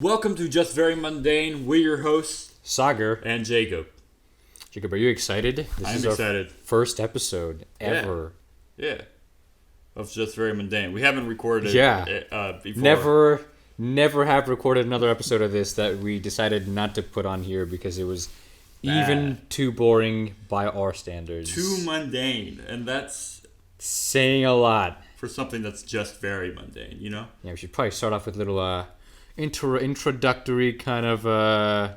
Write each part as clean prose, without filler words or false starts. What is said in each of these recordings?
Welcome to Just Very Mundane. We're your hosts, Sagar. and Jacob. Jacob, are you excited? I'm excited. Our first episode ever. Yeah. Of Just Very Mundane. We haven't recorded before. Never have recorded another episode of this that we decided not to put on here because it was even too boring by our standards. Too mundane. And that's saying a lot. For something that's just very mundane, you know? Yeah, we should probably start off with a little introductory kind of I'm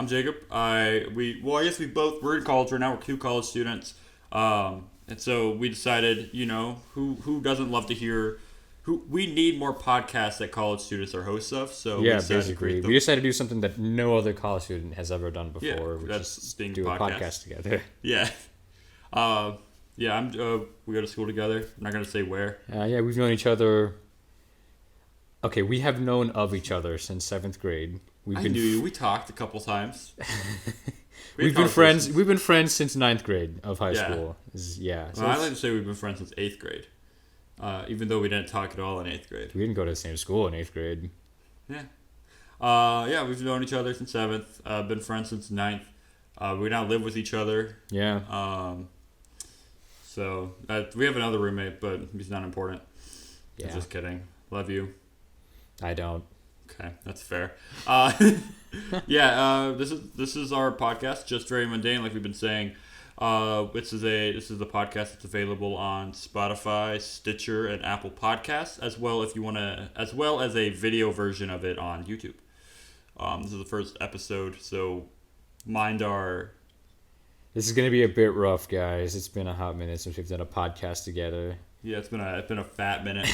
Jacob. I guess we're in college right now. We're two college students. And so we decided, who doesn't love to hear we need more podcasts that college students are hosts of. So yeah, basically we decided to do something that no other college student has ever done before, which is do a podcast together. Yeah. We go to school together. I'm not gonna say where. We've known each other. Okay, we have known of each other since 7th grade. I knew you. We talked a couple times. We've been friends. We've been friends since 9th grade of high school. So I like to say we've been friends since 8th grade. Even though we didn't talk at all in 8th grade. We didn't go to the same school in 8th grade. Yeah. We've known each other since 7th. Been friends since 9th. We now live with each other. Yeah. So we have another roommate, but he's not important. Yeah. Just kidding. Love you. I don't. Okay, that's fair. This is our podcast, Just Very Mundane, like we've been saying. This is a podcast that's available on Spotify, Stitcher, and Apple Podcasts, as well as a video version of it on YouTube. This is the first episode, so mind our. This is gonna be a bit rough, guys. It's been a hot minute since we've done a podcast together. Yeah, it's been a fat minute.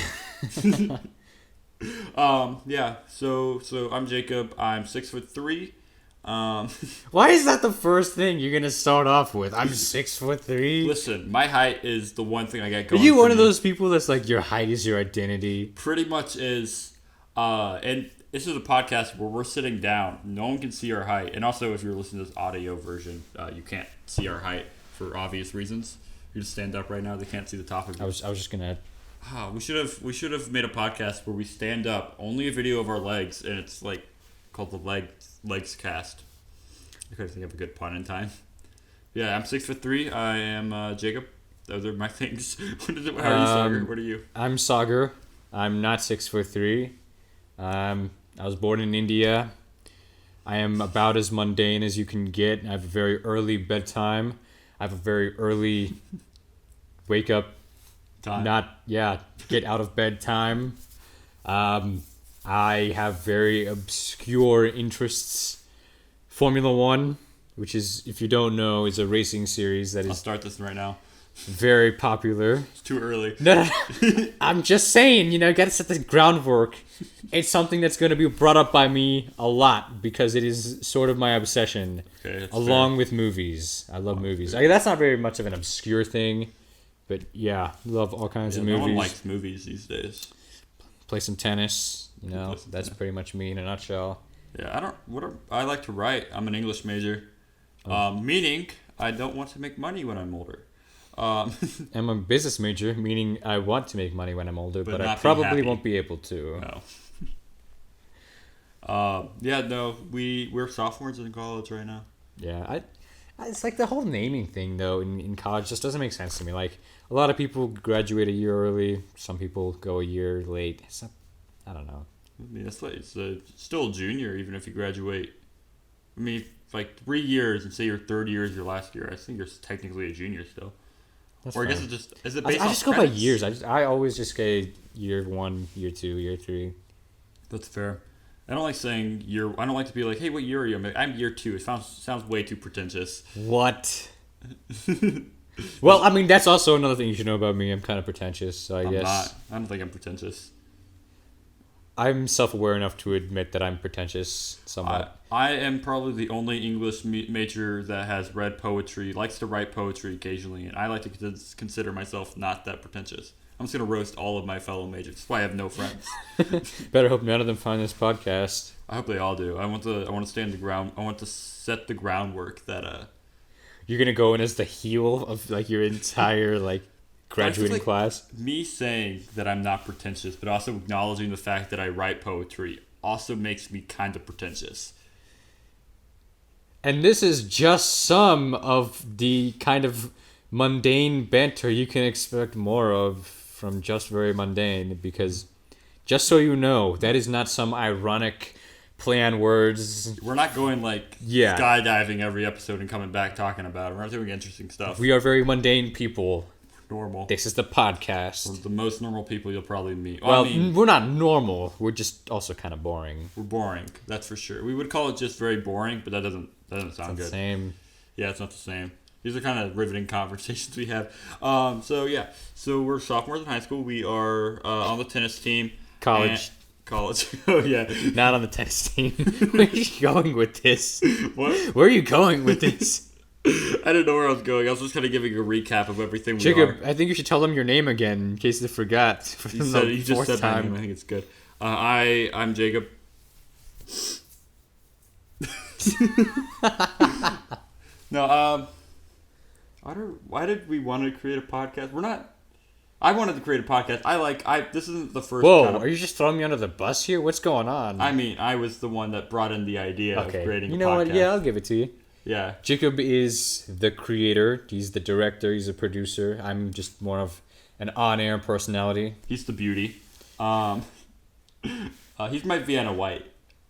So I'm Jacob. I'm 6'3". Why is that the first thing you're gonna start off with? I'm 6'3". Listen, my height is the one thing I get going. Are you one of those people that's like your height is your identity? Pretty much is. And this is a podcast where we're sitting down. No one can see our height, and also if you're listening to this audio version, you can't see our height for obvious reasons. You just stand up right now. They can't see the top of you. I was just gonna. We should have made a podcast where we stand up, only a video of our legs, and it's like called the legs cast. I couldn't think of a good pun in time. Yeah, I'm 6'3". I am Jacob. Those are my things. How are you, Sagar? What are you? I'm Sagar. I'm not 6'3". I was born in India. I am about as mundane as you can get. I have a very early bedtime. I have a very early wake up time. Get out of bed time. I have very obscure interests. Formula One, which is, if you don't know, is a racing series that is. I'll start this right now. Very popular. It's too early. No. I'm just saying, gotta set the groundwork. It's something that's going to be brought up by me a lot because it is sort of my obsession. Okay, along with movies. I love movies. That's not very much of an obscure thing, but yeah, love all kinds of movies. No one likes movies these days. Play some tennis, that's pretty much me in a nutshell. Yeah, I like to write. I'm an English major, meaning I don't want to make money when I'm older. I'm a business major, meaning I want to make money when I'm older, but I probably won't be able to. No. We're sophomores in college right now. Yeah, it's like the whole naming thing though in college just doesn't make sense to me. Like a lot of people graduate a year early, some people go a year late. I don't know. I mean, it's still a junior even if you graduate. I mean, like 3 years and say your third year is your last year. I think you're technically a junior still. That's or fine. I guess is it based I off just go credits? by years. I always just say year 1, year 2, year 3. That's fair. I don't like saying year. I don't like to be like, hey, what year are you? I'm year 2. It sounds way too pretentious. What? Well, I mean, that's also another thing you should know about me. I'm kind of pretentious, so I guess. Not. I don't think I'm pretentious. I'm self-aware enough to admit that I'm pretentious somewhat. I am probably the only English major that has read poetry, likes to write poetry occasionally, and I like to consider myself not that pretentious. I'm just going to roast all of my fellow majors. That's why I have no friends. Better hope none of them find this podcast. I hope they all do. I want to stand the ground. I want to set the groundwork that You're going to go in as the heel of like your entire like graduating class. Me saying that I'm not pretentious, but also acknowledging the fact that I write poetry also makes me kind of pretentious. And this is just some of the kind of mundane banter you can expect more of from Just Very Mundane, because just so you know, that is not some ironic play on words. We're not going like skydiving every episode and coming back talking about it. We're not doing interesting stuff. We are very mundane people. Normal. This is the podcast. We're the most normal people you'll probably meet. Well, we're not normal. We're just also kind of boring. We're boring, that's for sure. We would call it just very boring, but that doesn't sound good. Same. Yeah, it's not the same. These are kind of riveting conversations we have. So we're sophomores in high school. We are on the tennis team. College. Oh, yeah. Not on the tennis team. Where are you going with this? What? Where are you going with this? I didn't know where I was going. I was just kind of giving a recap of everything we Jacob, are. I think you should tell them your name again in case they forgot. You just said my name. I think it's good. I'm Jacob. No, why did we want to create a podcast? I wanted to create a podcast. This isn't the first. Whoa, are you just throwing me under the bus here? What's going on? I mean, I was the one that brought in the idea of creating a podcast. You know what? Yeah, I'll give it to you. Yeah. Jacob is the creator. He's the director. He's a producer. I'm just more of an on-air personality. He's the beauty. He's my Vienna White,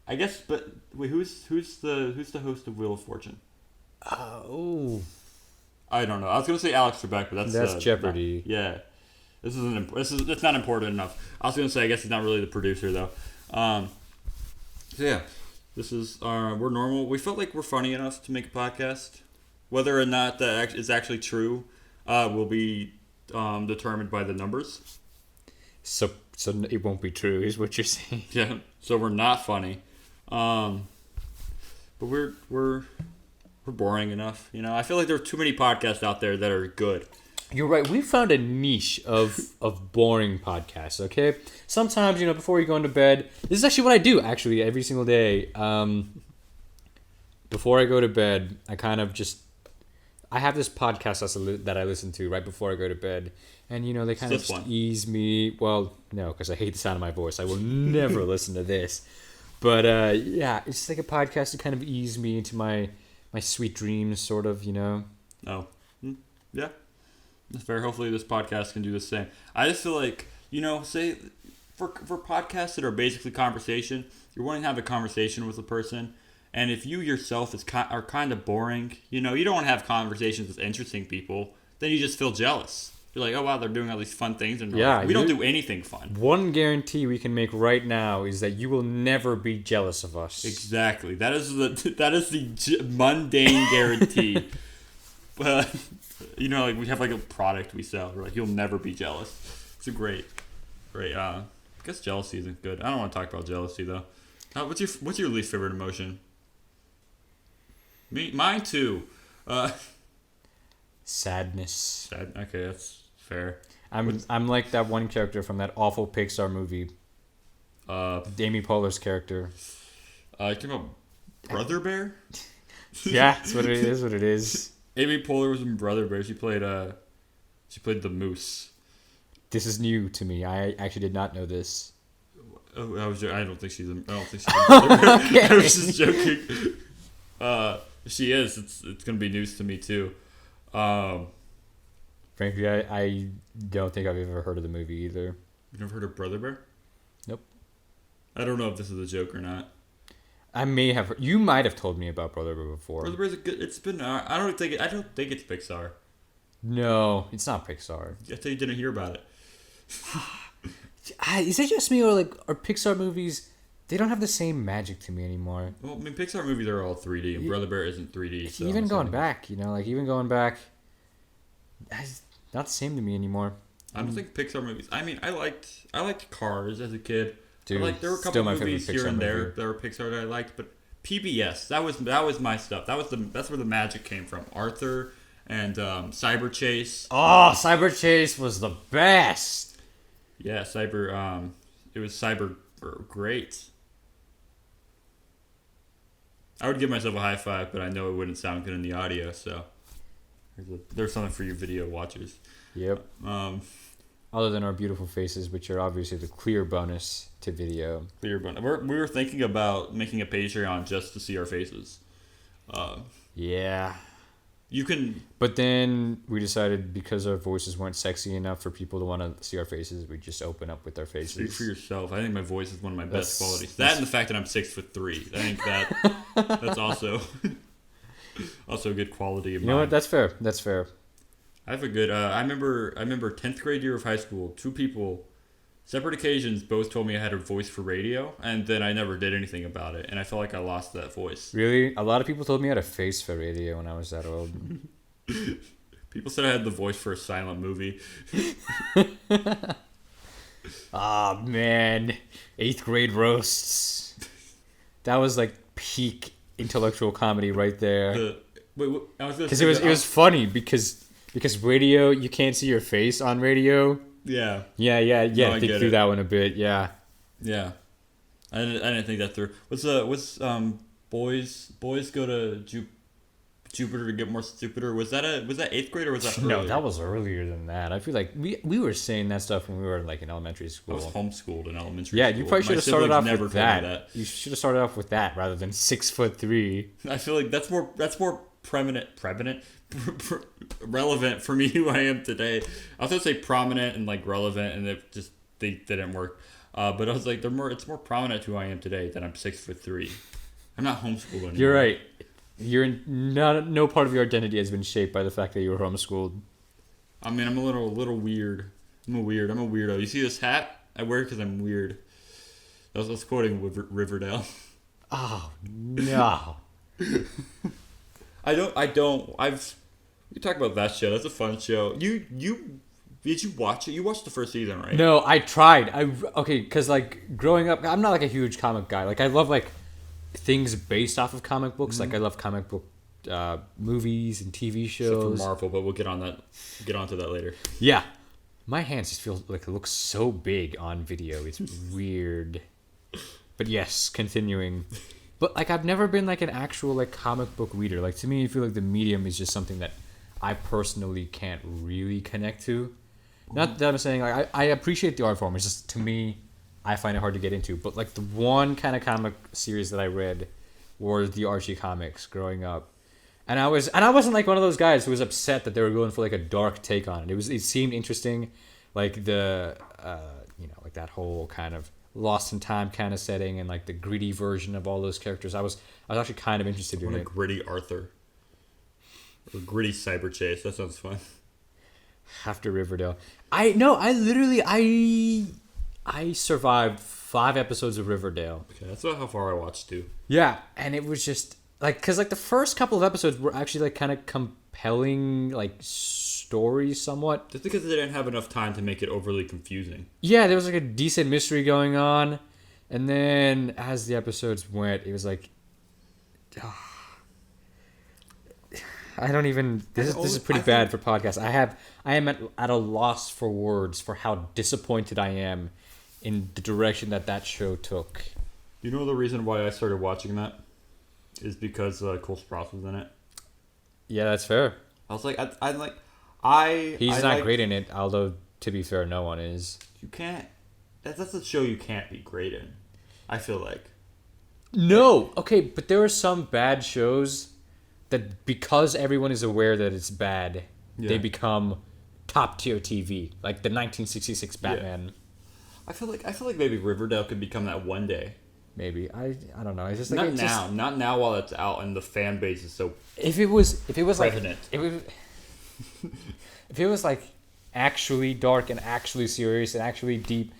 I guess. But wait, who's the host of Wheel of Fortune? Oh. I don't know. I was gonna say Alex Trebek, but that's Jeopardy. Yeah. It's not important enough. I was gonna say I guess he's not really the producer though. So yeah. This is we're normal. We felt like we're funny enough to make a podcast. Whether or not that is actually true will be determined by the numbers. So it won't be true, is what you're saying. Yeah. So we're not funny, but we're boring enough. You know, I feel like there are too many podcasts out there that are good. You're right. We found a niche of boring podcasts, okay? Sometimes, before you go into bed, this is actually what I do, actually, every single day. Before I go to bed, I have this podcast that I listen to right before I go to bed. And, they kind of ease me. Well, no, because I hate the sound of my voice. I will never listen to this. But, it's like a podcast to kind of ease me into my sweet dreams, sort of, Oh, yeah. That's fair. Hopefully this podcast can do the same. I just feel like, say for podcasts that are basically conversation, you're wanting to have a conversation with a person, and if you yourself are kind of boring, you don't want to have conversations with interesting people, then you just feel jealous. You're like, oh wow, they're doing all these fun things, and we don't do anything fun. One guarantee we can make right now is that you will never be jealous of us. Exactly. That is the mundane guarantee. But like we have like a product we sell. We're like, you'll never be jealous. It's a great. I guess jealousy isn't good. I don't want to talk about jealousy though. What's your least favorite emotion? Mine too. Sadness. Okay, that's fair. I'm like that one character from that awful Pixar movie. Amy Poehler's character. You talking about Brother Bear? Yeah, that's what it is. What it is. Amy Poehler was in Brother Bear. She played the moose. This is new to me. I actually did not know this. Oh, I don't think she's in Brother Bear. Okay. I was just joking. She is. It's gonna be news to me too. Frankly, I don't think I've ever heard of the movie either. You've never heard of Brother Bear? Nope. I don't know if this is a joke or not. I may have. You might have told me about Brother Bear before. Brother Bear's it's been. I don't think it's Pixar. No, it's not Pixar. I thought you didn't hear about it. Is it just me, or are Pixar movies? They don't have the same magic to me anymore. Well, I mean, Pixar movies are all 3D, and Brother Bear isn't 3D. So even going back, it's not the same to me anymore. I don't think Pixar movies. I mean, I liked Cars as a kid. Dude, there were a couple movies here and there that were Pixar that I liked, but PBS, that was my stuff. That's where the magic came from. Arthur and Cyber Chase. Oh, Cyber Chase was the best. Yeah, it was Cyber great. I would give myself a high five, but I know it wouldn't sound good in the audio, so there's something for you video watchers. Yep. Um, Other than our beautiful faces, which are obviously the clear bonus to video. clear, but we were thinking about making a Patreon just to see our faces. Yeah. You can. But then we decided because our voices weren't sexy enough for people to want to see our faces, we just open up with our faces. Speak for yourself. I think my voice is one of my best qualities. That's- That and the fact that I'm 6'3". I think that's also also a good quality of You mine. know what? That's fair. That's fair. I have a good. I remember 10th grade year of high school. Two people, separate occasions, both told me I had a voice for radio, and then I never did anything about it, and I felt like I lost that voice. Really? A lot of people told me I had a face for radio when I was that old. People said I had the voice for a silent movie. Ah, man. 8th grade roasts. That was like peak intellectual comedy right there. I was Because it was funny because radio, you can't see your face on radio. Yeah. Yeah. No, I Think get through it. that one a bit. Yeah. Yeah. I didn't think that through. What's boys go to Jupiter to get more stupider? Was that 8th grade or was that No, earlier? that was earlier than that. I feel like we were saying that stuff when we were like in elementary I school. was homeschooled in elementary Yeah, school. you probably should My have started siblings off never with told me that. You should have started off with that rather than 6'3". I feel like that's more relevant for me who I am today. I was gonna say prominent and like relevant, and it just they didn't work. But I was like, it's more prominent who I am today that I'm 6'3". I'm not homeschooled anymore. You're right. No part of your identity has been shaped by the fact that you were homeschooled. I mean, I'm a little weird. I'm a weirdo. You see this hat? I wear it because I'm weird. I was quoting Riverdale. Oh no. We talk about that show. That's a fun show. Did you watch it? You watched the first season, right? No, I tried. Because like growing up, I'm not like a huge comic guy. Like I love like things based off of comic books. Like I love comic book movies and TV Except shows. for Marvel, but we'll get onto that later. Yeah, my hands just feel like it looks so big on video. It's weird. But yes, continuing. But like I've never been like an actual like comic book reader. Like to me, I feel like the medium is just something that I personally can't really connect to. Not that I'm saying like I appreciate the art form. It's just to me, I find it hard to get into. But like the one kind of comic series that I read were the Archie comics growing up. And I wasn't like one of those guys who was upset that they were going for like a dark take on it. It seemed interesting, like the like that whole kind of Lost in Time kind of setting and like the gritty version of all those characters. I was actually kind of interested in I want it. a gritty Arthur. Or gritty cyber chase. That sounds fun. After Riverdale, I survived 5 episodes of Riverdale. Okay, that's about how far I watched too. Yeah, and it was just like because like the first couple of episodes were actually like kind of compelling like stories somewhat. Just because they didn't have enough time to make it overly confusing. Yeah, there was like a decent mystery going on, and then as the episodes went, it was like, I don't even. This is pretty bad for podcasts. I am at a loss for words for how disappointed I am in the direction that show took. You know the reason why I started watching that is because Cole Sprouse was in it. Yeah, that's fair. I was like, He's not great in it, although to be fair, no one is. You can't. That's a show you can't be great in. I feel like. No, okay, but there are some bad shows that because everyone is aware that it's bad, they become top tier TV, like the 1966 Batman. Yeah. I feel like maybe Riverdale could become that one day. Maybe I don't know. It's just like not now while it's out and the fan base is so. If it was prevalent. If it was like actually dark and actually serious and actually deep,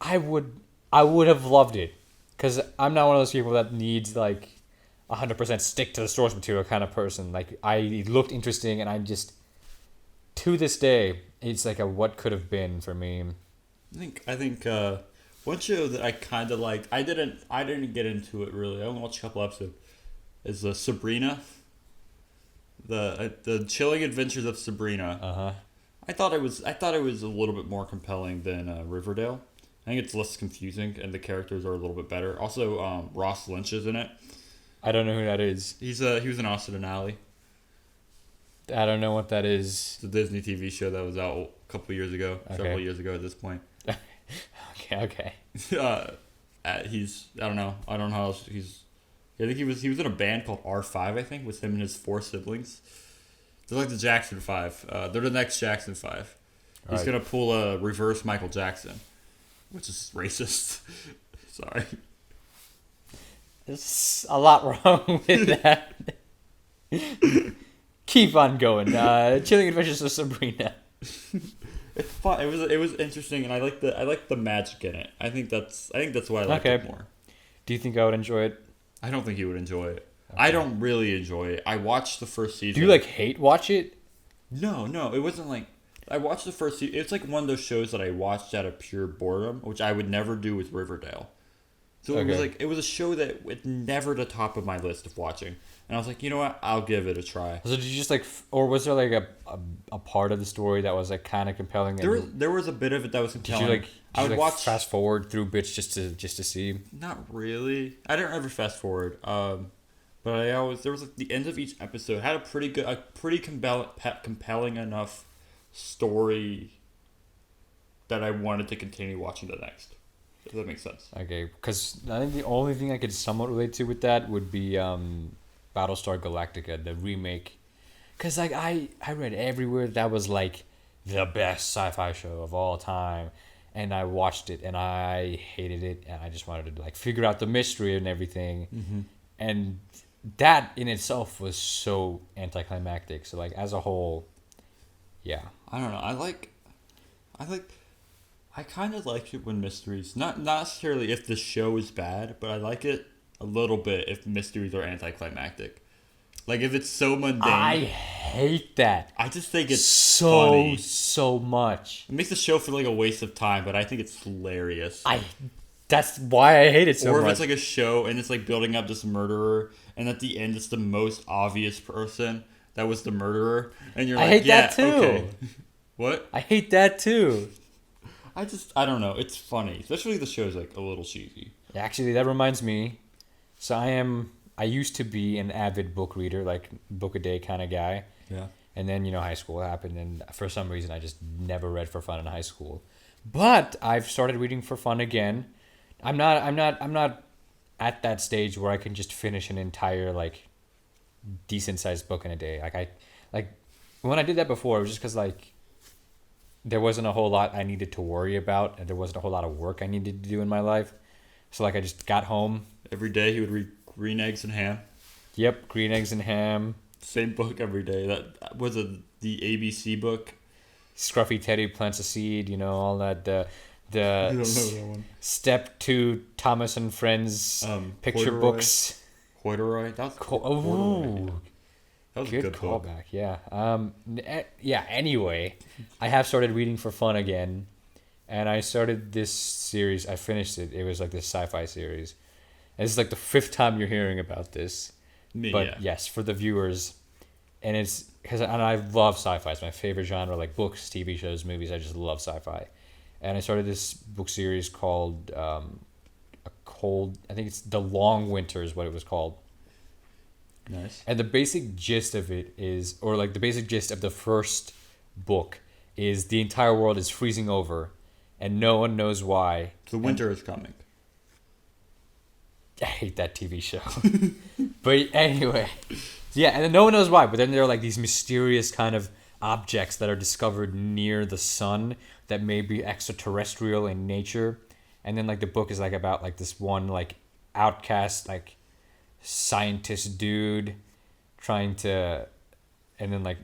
I would have loved it, because I'm not one of those people that needs like 100% stick to the source material kind of person. Like it looked interesting, and I just to this day it's like a what could have been for me. I think one show that I kind of liked. I didn't get into it really. I only watched a couple episodes. Is Sabrina. The Chilling Adventures of Sabrina. Uh-huh. I thought it was a little bit more compelling than Riverdale. I think it's less confusing and the characters are a little bit better. Also, Ross Lynch is in it. I don't know who that is. He was in Austin and Alley. I don't know what that is. It's a Disney TV show that was out a couple years ago, several years ago at this point. Okay. He's I don't know how else he's. I think he was in a band called R5. I think with him and his 4 siblings. They're like the Jackson 5. They're the next Jackson 5. He's gonna pull a reverse Michael Jackson, which is racist. Sorry. There's a lot wrong with that. Keep on going. Chilling Adventures of Sabrina. It's fun. It was interesting, and I like the magic in it. I think that's why I like it more. Do you think I would enjoy it? I don't think you would enjoy it. Okay. I don't really enjoy it. I watched the first season. Do you hate watch it? No, it wasn't like I watched the first season. It's like one of those shows that I watched out of pure boredom, which I would never do with Riverdale. So it was a show that was never the top of my list of watching. And I was like, you know what? I'll give it a try. So did you just or was there a part of the story that was kind of compelling? There was a bit of it that was compelling. Did you watch fast forward through bits just to see? Not really. I didn't ever fast forward. But there was the end of each episode had a pretty compelling enough story that I wanted to continue watching the next. If that makes sense. Okay, because I think the only thing I could somewhat relate to with that would be Battlestar Galactica, the remake. Because I read everywhere that was the best sci-fi show of all time. And I watched it and I hated it. And I just wanted to figure out the mystery and everything. Mm-hmm. And that in itself was so anticlimactic. So as a whole, yeah. I don't know. I kind of like it when mysteries, not necessarily if the show is bad, but I like it a little bit if mysteries are anticlimactic. If it's so mundane. I hate that. I just think it's funny. So much. It makes the show feel like a waste of time, but I think it's hilarious. That's why I hate it so much. Or if it's a show and it's building up this murderer, and at the end it's the most obvious person that was the murderer, and you're I hate that too. Okay. What? I hate that too. I don't know. It's funny, especially the show's a little cheesy. Actually, that reminds me. So I used to be an avid book reader, book a day kind of guy. Yeah. And then high school happened, and for some reason I just never read for fun in high school. But I've started reading for fun again. I'm not at that stage where I can just finish an entire decent sized book in a day. When I did that before, it was just because there wasn't a whole lot I needed to worry about, and there wasn't a whole lot of work I needed to do in my life. So I just got home. Every day he would read Green Eggs and Ham. Yep, Green Eggs and Ham. Same book every day. That was the ABC book. Scruffy Teddy plants a seed. All that. I don't know that one. Step 2 Thomas and Friends picture Corduroy. Books. Corduroy. That was Corduroy. That was a good callback. Yeah. Yeah. Anyway, I have started reading for fun again, and I started this series. I finished it. It was this sci-fi series. And this is the 5th time you're hearing about this. Yes, for the viewers, and it's because I love sci-fi. It's my favorite genre, books, TV shows, movies. I just love sci-fi, and I started this book series called I think it's The Long Winter is what it was called. Nice. And the basic gist of it is, the basic gist of the first book is the entire world is freezing over, and no one knows why. The winter is coming. I hate that TV show. But anyway, yeah, and then no one knows why. But then there are these mysterious kind of objects that are discovered near the sun that may be extraterrestrial in nature. And then the book is about this one outcast scientist dude trying to, and then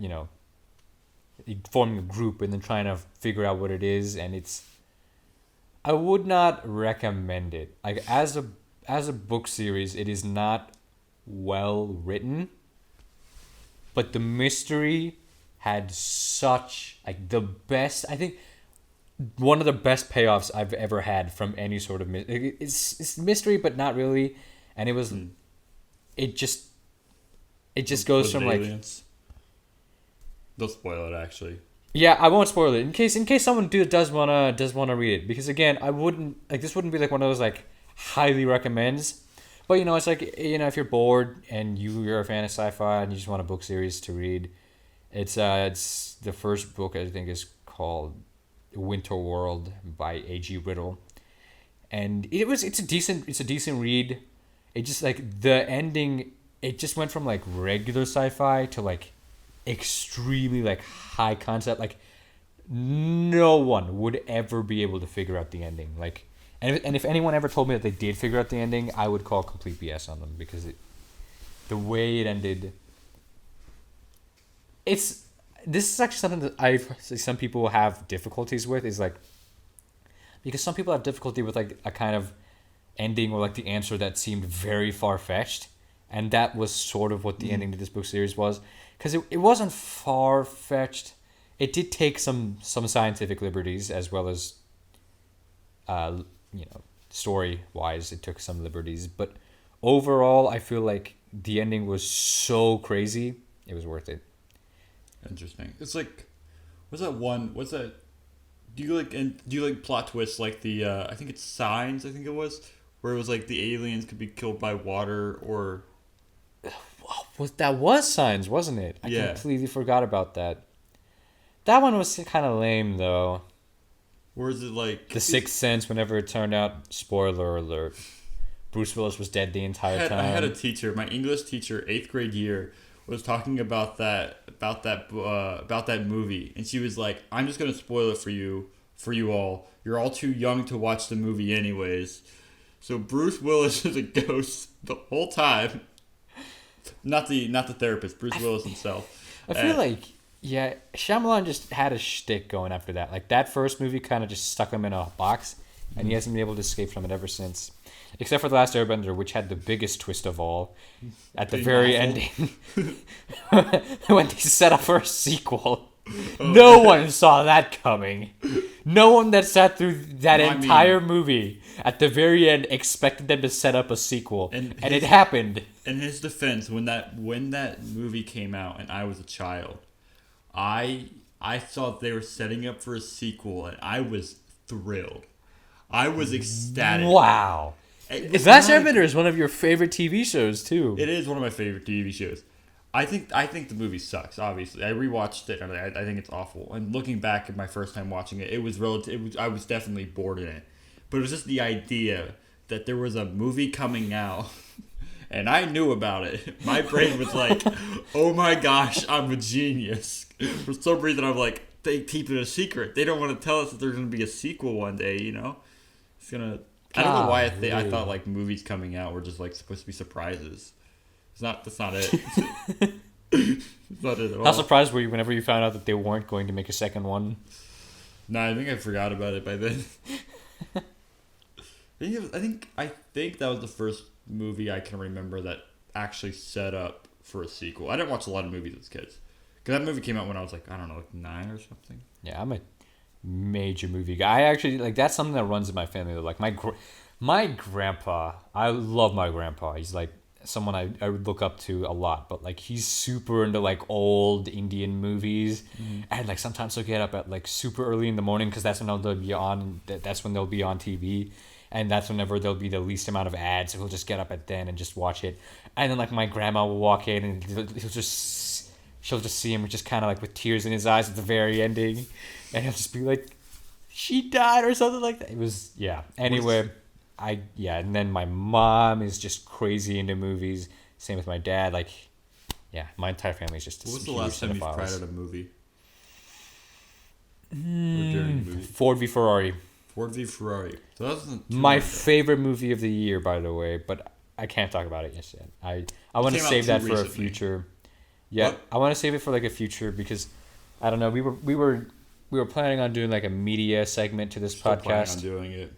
forming a group and then trying to figure out what it is. And I would not recommend it. As a book series, it is not well written, but the mystery had such the best, I think one of the best payoffs I've ever had from any sort of it's mystery, but not really. And it was it just goes from aliens? Don't spoil it, actually. Yeah, I won't spoil it in case someone does wanna read it, because again, I wouldn't this wouldn't be one of those highly recommends, but it's if you're bored and you're a fan of sci-fi and you just want a book series to read, It's the first book I think is called Winter World by A.G. Riddle, and it's a decent read. It just like the ending, it just went from like regular sci-fi to like extremely like high concept. Like no one would ever be able to figure out the ending. Like, and if anyone ever told me that they did figure out the ending, I would call complete BS on them because the way it ended. This is actually something that some people have difficulties with, is like, because some people have difficulty with like a kind of ending or like the answer that seemed very far-fetched, and that was sort of what the ending to this book series was, because it wasn't far-fetched. It did take some scientific liberties, as well as story-wise it took some liberties, but overall I feel like the ending was so crazy it was worth it. Interesting. It's like, what's that? Do you like plot twists like the I think it's Signs, I think it was, where it was like the aliens could be killed by water, or That was Signs, wasn't it? I completely forgot about that. That one was kind of lame though. or is it like The Sixth Sense, whenever it turned out, spoiler alert, Bruce Willis was dead the entire time. I had a teacher, my English teacher, 8th grade year, was talking about that movie, and she was like, "I'm just gonna spoil it for you all. You're all too young to watch the movie anyways." So Bruce Willis is a ghost the whole time. Not the therapist, Bruce Willis himself. I feel like, yeah, Shyamalan just had a shtick going after that. Like, that first movie kind of just stuck him in a box, and he hasn't been able to escape from it ever since. Except for The Last Airbender, which had the biggest twist of all. At the very ending, when they set up for a sequel. No one saw that coming. No one that sat through that entire movie at the very end expected them to set up a sequel. And it happened. In his defense, when that movie came out and I was a child, I thought they were setting up for a sequel, and I was thrilled. I was ecstatic. Wow. The Last Airbender is one of your favorite TV shows too. It is one of my favorite TV shows. I think the movie sucks. Obviously, I rewatched it and I think it's awful. And looking back at my first time watching it, I was definitely bored in it. But it was just the idea that there was a movie coming out, and I knew about it. My brain was like, "Oh my gosh, I'm a genius." For some reason, I'm like, they keep it a secret. They don't want to tell us that there's going to be a sequel one day. You know, it's gonna. I don't know why I thought like movies coming out were just like supposed to be surprises. That's not it. It's not it at all. How surprised were you whenever you found out that they weren't going to make a second one? Nah, I think I forgot about it by then. I think that was the first movie I can remember that actually set up for a sequel. I didn't watch a lot of movies as kids, because that movie came out when I was like, I don't know, like 9 or something. Yeah, I'm a major movie guy. I actually like, that's something that runs in my family. Like my grandpa, I love my grandpa. He's like someone I would look up to a lot, but like he's super into like old Indian movies, and like sometimes he'll get up at like super early in the morning because that's when they'll be on. That's when they'll be on TV, and that's whenever there'll be the least amount of ads. So he'll just get up at then and just watch it, and then like my grandma will walk in and she'll just see him just kind of like with tears in his eyes at the very ending, and he'll just be like, "She died" or something like that. It was, yeah. Anyway. And then my mom is just crazy into movies. Same with my dad. Like, yeah, my entire family is just. What was the last time you cried at a movie? Ford v Ferrari. Ford v Ferrari. So that wasn't my favorite movie of the year, by the way, but I can't talk about it yet. I want to save that for a future. Yeah, what? I want to save it for like a future, because I don't know. We were planning on doing like a media segment to this podcast. Planning on doing it.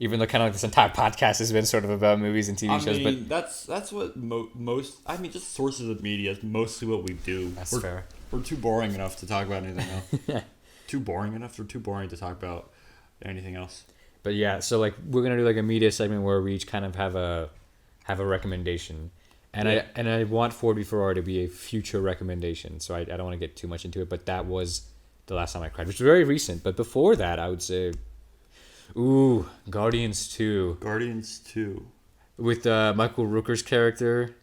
Even though kind of like this entire podcast has been sort of about movies and TV shows, but that's what most. I mean, just sources of media is mostly what we do. That's fair. We're too boring enough to talk about anything else. Too boring enough. We're too boring to talk about anything else. But yeah, so like we're gonna do like a media segment where we each kind of have a recommendation, and yeah. I want Ford v Ferrari to be a future recommendation. So I don't want to get too much into it, but that was the last time I cried, which was very recent. But before that, I would say. Ooh, Guardians 2. Guardians 2. With Michael Rooker's character.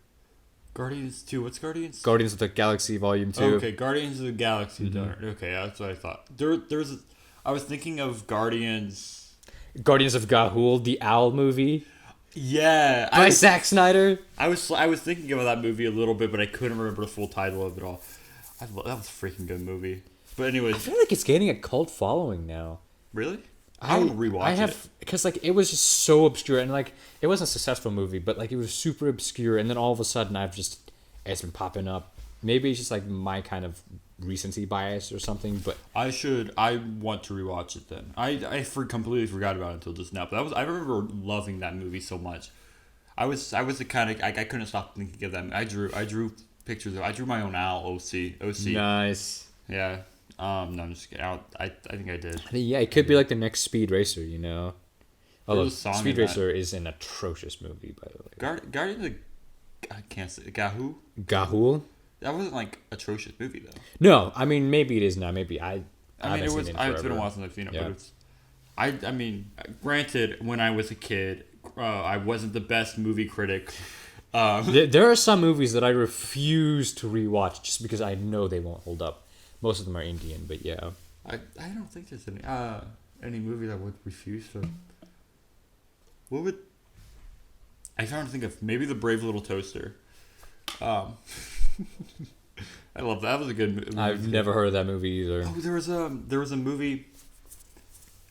Guardians 2. What's Guardians? Guardians of the Galaxy Volume 2. Okay, Guardians of the Galaxy. Okay, that's what I thought. I was thinking of Guardians. Guardians of Gahul, the Owl movie. Yeah, By Zack Snyder. I was thinking about that movie a little bit, but I couldn't remember the full title of it all. That was a freaking good movie. But anyways, I feel like it's gaining a cult following now. really? I want to rewatch it. Because like it was just so obscure, and like it wasn't a successful movie, but like it was super obscure, and then all of a sudden it's been popping up. Maybe it's just like my kind of recency bias or something, but I want to rewatch it then. Completely forgot about it until just now. But I remember loving that movie so much. I was the kind of I couldn't stop thinking of that. I drew pictures of. I drew my own owl. OC. Nice. Yeah. No, I'm just kidding. I think I did. Yeah, it could be like the next Speed Racer, you know. Although There's a song Speed in Racer is an atrocious movie, by the way. Guardians of I can't say Gahoo. Gahul? That wasn't like atrocious movie though. No, I mean maybe it is now. Maybe I mean, it was. Seen It's been a while since I've seen it, Yeah. but it's. I mean, granted, when I was a kid, I wasn't the best movie critic. There are some movies that I refuse to rewatch just because I know they won't hold up. Most of them are Indian, but yeah. I don't think there's any movie that would refuse to. What would? I'm trying to think of maybe The Brave Little Toaster. I love that. That was a good movie. I've never heard of that movie either. Oh, there was a movie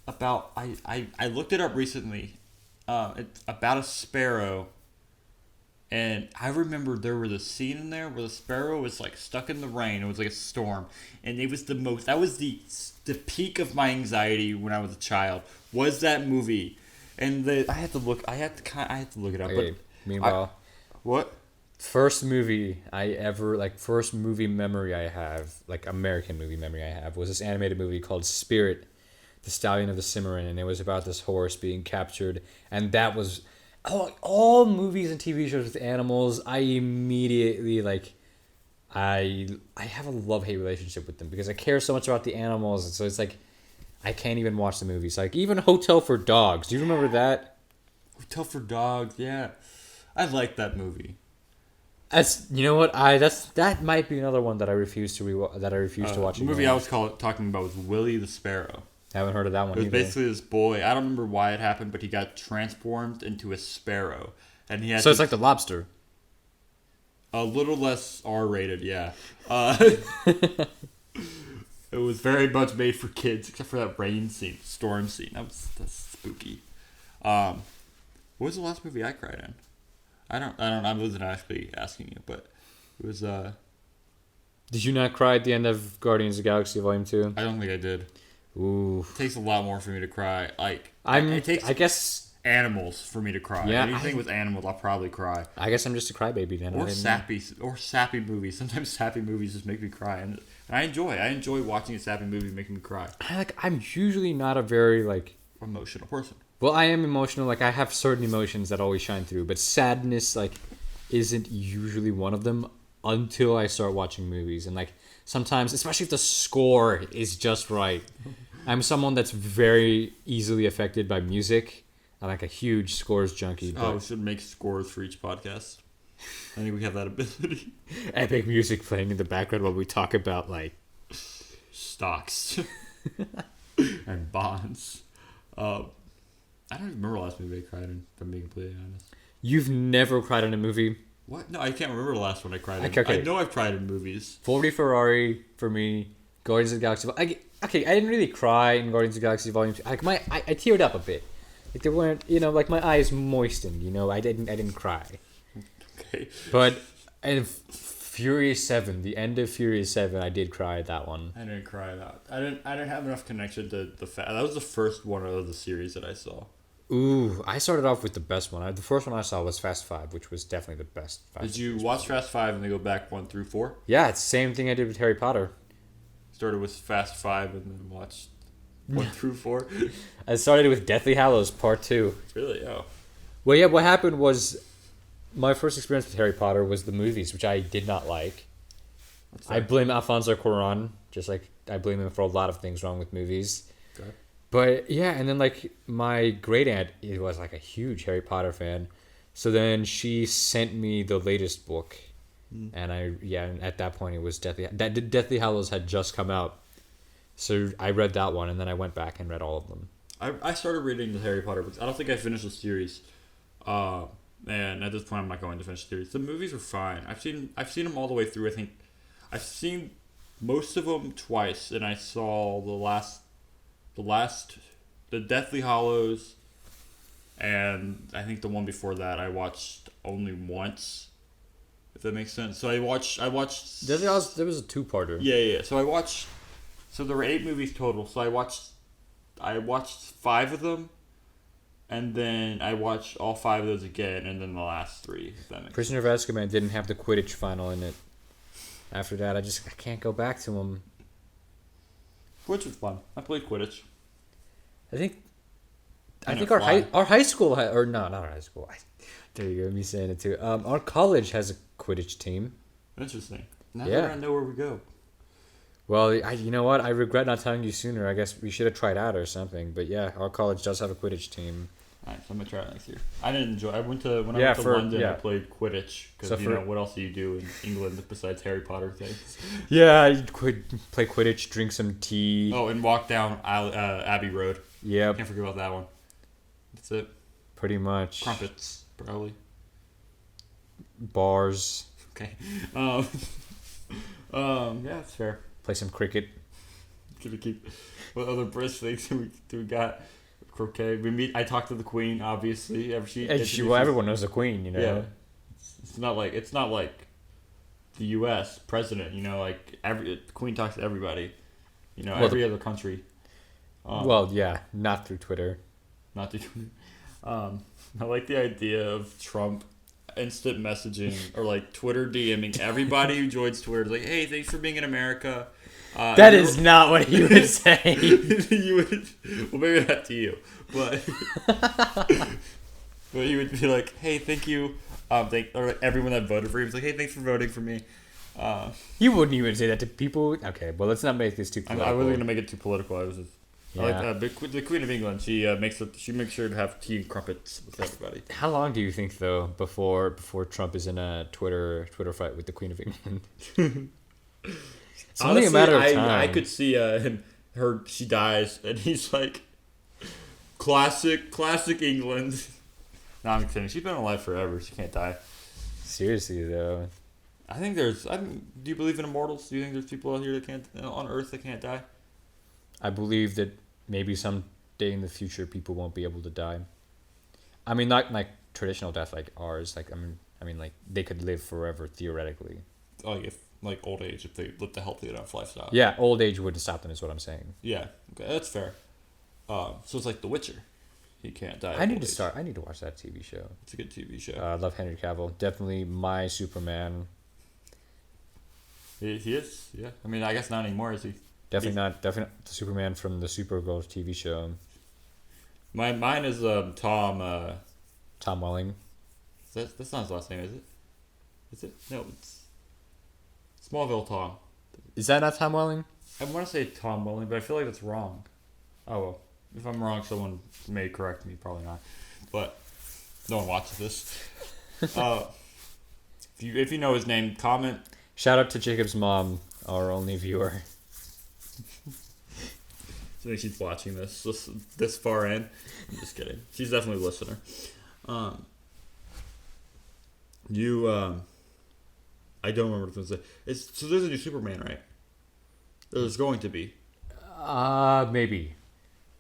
about I looked it up recently. It's about a sparrow. And I remember there was a scene in there where the sparrow was like stuck in the rain. It was like a storm, and it was that was the peak of my anxiety when I was a child. Was that movie? And I had to look it up. Okay, But meanwhile, what? first movie memory I have, like American movie memory I have, was this animated movie called Spirit, the Stallion of the Cimarron, and it was about this horse being captured, and that was all movies and TV shows with animals. I immediately like, I have a love-hate relationship with them because I care so much about the animals, and so it's like I can't even watch the movies. Like even Hotel for Dogs. Do you remember that? Hotel for Dogs. Yeah, I like that movie. That's that might be another one that I refuse to to watch. The movie again. I was talking about was Willie the Sparrow. I haven't heard of that one It was either. basically this boy. I don't remember why it happened, but he got transformed into a sparrow, and he had. So it's like The Lobster. A little less R-rated, yeah. It was very much made for kids, except for that storm scene. That's spooky. What was the last movie I cried in? I wasn't actually asking you, but it was. Did you not cry at the end of Guardians of the Galaxy Volume 2? I don't think I did. Ooh. It takes a lot more for me to cry. Like I guess animals for me to cry. Yeah, Anything with animals, I'll probably cry. I'm just a crybaby then. Or sappy movies. Sometimes sappy movies just make me cry, and I enjoy watching a sappy movie making me cry. I'm usually not a very Emotional person. Well, I am emotional. Like I have certain emotions that always shine through, but sadness isn't usually one of them until I start watching movies. And sometimes, especially if the score is just right. I'm someone that's very easily affected by music. I'm like a huge scores junkie. But We should make scores for each podcast. I think we have that ability. Epic music playing in the background while we talk about stocks and bonds. I don't even remember the last movie I cried in, if I'm being completely honest. You've never cried in a movie? What? No, I can't remember the last one I cried in. Okay. I know I've cried in movies. 40 Ferrari for me. Guardians of the Galaxy. I didn't really cry in Guardians of the Galaxy Volume 2. I teared up a bit. They weren't, my eyes moistened. I didn't cry. Okay. But in Furious 7, the end of Furious 7, I did cry at that one. I didn't cry that. I didn't have enough connection to the fact that was the first one of the series that I saw. Ooh, I started off with the best one. The first one I saw was Fast 5, which was definitely the best. Did you watch Fast 5 and then go back 1 through 4? Yeah, it's the same thing I did with Harry Potter. Started with Fast 5 and then watched 1 through 4. I started with Deathly Hallows Part 2. Really? Oh. Well, yeah, what happened was my first experience with Harry Potter was the movies, which I did not like. I blame Alfonso Cuarón, just like I blame him for a lot of things wrong with movies. Okay. But yeah, and then my great aunt was a huge Harry Potter fan, so then she sent me the latest book, And at that point it was Deathly Hallows had just come out, so I read that one, and then I went back and read all of them. I started reading the Harry Potter books. I don't think I finished the series. And at this point, I'm not going to finish the series. The movies were fine. I've seen them all the way through. I think I've seen most of them twice, and I saw the Deathly Hallows, and I think the one before that I watched only once. If that makes sense. So I watched. Deathly Hallows, there was a two-parter. Yeah. So I watched. So there were 8 movies total. So I watched 5 of them. And then I watched all 5 of those again, and then the last 3. If that makes Prisoner of Azkaban didn't have the Quidditch final in it. After that, I can't go back to them. Quidditch was fun. I played Quidditch. I think our high school not our high school. There you go, me saying it too. Our college has a Quidditch team. Interesting. Now we're gonna know where we go. Well, you know what? I regret not telling you sooner. I guess we should have tried out or something. But yeah, our college does have a Quidditch team. Alright, so I'm gonna try it next year. I didn't enjoy. I went to London. I played Quidditch because what else do you do in England besides Harry Potter things? Yeah, I play Quidditch, drink some tea. Oh, and walk down Abbey Road. Yep. Can't forget about that one. That's it. Pretty much. Crumpets, probably. Bars. Okay. Yeah, that's fair. Play some cricket. Gonna keep. What other British things do we got? Croquet. I talked to the Queen, obviously. Everyone knows the Queen, you know. Yeah. It's not like the U.S. president, you know. Like the Queen talks to everybody. You know, every other country. Not through Twitter. Not through Twitter. I like the idea of Trump instant messaging or like Twitter DMing everybody who joins Twitter. Like, hey, thanks for being in America. That is not what he would say. Well, maybe not to you, but he would be like, hey, thank you. Or everyone that voted for him was like, hey, thanks for voting for me. You wouldn't even say that to people. Okay, well, let's not make this too political. I wasn't gonna make it too political. I like the Queen of England. She makes sure to have tea and crumpets with everybody. How long do you think though before Trump is in a Twitter fight with the Queen of England? It's only a matter of time. I could see she dies and he's like, classic England. No, I'm kidding. She's been alive forever. She can't die. Seriously though. Do you believe in immortals? Do you think there's people out here on Earth that can't die? I believe that maybe someday in the future people won't be able to die. I mean, not like traditional death like ours. Like I mean, like they could live forever theoretically. If like old age, if they lived a healthy enough lifestyle. Yeah, old age wouldn't stop them, is what I'm saying. Yeah, okay, that's fair. So it's like The Witcher. He can't die. I need to watch that TV show. It's a good TV show. I love Henry Cavill. Definitely my Superman. He is. Yeah. I mean, I guess not anymore. Is he? Definitely not the Superman from the Supergirl TV show. Mine is Tom. Tom Welling. That's not his last name, is it? Is it? No, it's Smallville Tom. Is that not Tom Welling? I want to say Tom Welling, but I feel like that's wrong. Oh well, if I'm wrong, someone may correct me. Probably not, but no one watches this. If you know his name, comment. Shout out to Jacob's mom, our only viewer. I think she's watching this far in. I'm just kidding. She's definitely a listener. I don't remember what I was going to say. So there's a new Superman, right? There's going to be. Maybe.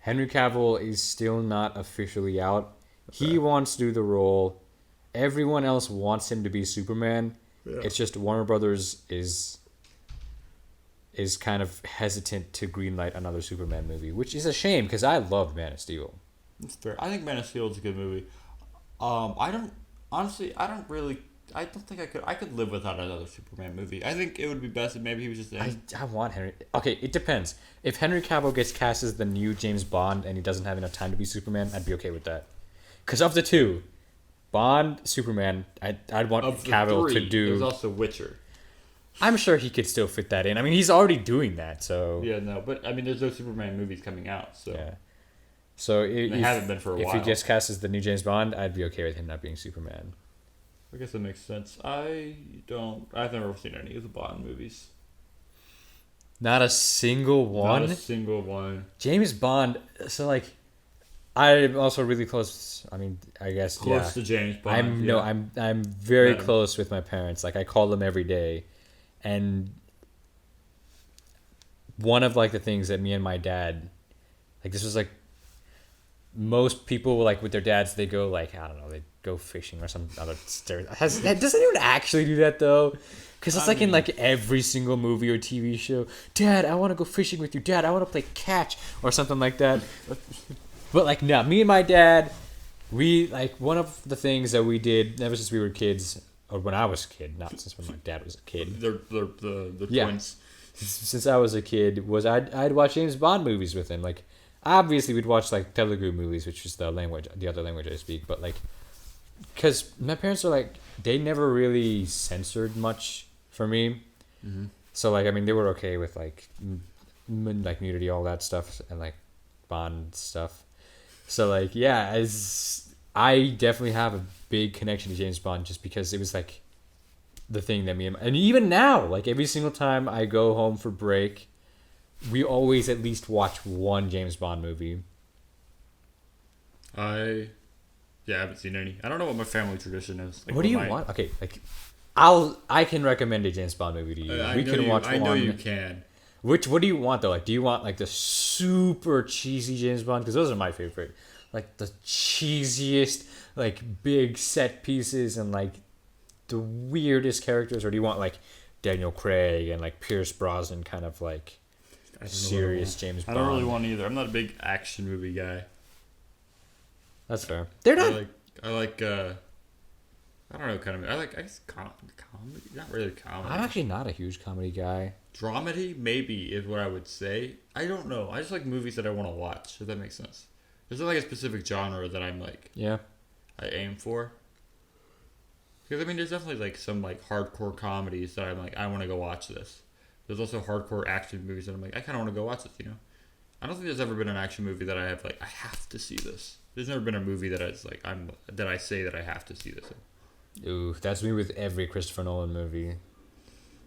Henry Cavill is still not officially out. Okay. He wants to do the role. Everyone else wants him to be Superman. Yeah. It's just Warner Brothers is kind of hesitant to greenlight another Superman movie, which is a shame because I love Man of Steel. That's fair. I think Man of Steel is a good movie. I don't think I could live without another Superman movie. I think it would be best if maybe he was just in. I want Henry. Okay, it depends. If Henry Cavill gets cast as the new James Bond and he doesn't have enough time to be Superman, I'd be okay with that. Because of the two, Bond, Superman, I'd want Cavill to do. There's also Witcher. I'm sure he could still fit that in. I mean, he's already doing that, so. Yeah, no, but I mean, there's no Superman movies coming out, so. Yeah. So they haven't been for a while. If he gets cast as the new James Bond, I'd be okay with him not being Superman. I guess that makes sense. I've never seen any of the Bond movies. Not a single one. Not a single one. James Bond. So like, I'm also really close. I mean, I guess Close to James Bond. I'm very Met him. close with my parents. Like I call them every day, and one of like the things that me and my dad, like this was like, most people like with their dads they go like I don't know they go fishing or some other. Does anyone actually do that though? Because it's like in like every single movie or TV show. Dad, I want to go fishing with you. Dad, I want to play catch or something like that. But like no, me and my dad, we like one of the things that we did ever since we were kids, or when I was a kid, not since when my dad was a kid. They're the Yeah. twins. Since I was a kid, was I'd watch James Bond movies with him. Like obviously we'd watch like Telugu movies, which is the other language I speak. But like, because my parents are like they never really censored much for me. Mm-hmm. So like I mean they were okay with like like nudity, all that stuff, and like Bond stuff. So like yeah, as I definitely have a big connection to James Bond just because it was like the thing that and even now like every single time I go home for break, we always at least watch one James Bond movie. I haven't seen any. I don't know what my family tradition is. Like, What do you want? Okay, like I can recommend a James Bond movie to you. We can watch one. I know you can. What do you want though? Like, do you want like the super cheesy James Bond? Because those are my favorite. Like the cheesiest, like big set pieces and like the weirdest characters, or do you want like Daniel Craig and like Pierce Brosnan kind of like serious James Bond? I don't really want either. I'm not a big action movie guy. That's fair. They're not. I like. I don't know, kind of. I guess comedy. Not really comedy. I'm actually not a huge comedy guy. Dramedy, maybe, is what I would say. I don't know. I just like movies that I want to watch, if that makes sense. There's not like a specific genre that I'm like, Yeah. I aim for. Because, I mean, there's definitely like some like hardcore comedies that I'm like, I want to go watch this. There's also hardcore action movies that I'm like, I kind of want to go watch this, you know? I don't think there's ever been an action movie that I have like, I have to see this. There's never been a movie that it's like, that I say that I have to see this in. Ooh, that's me with every Christopher Nolan movie.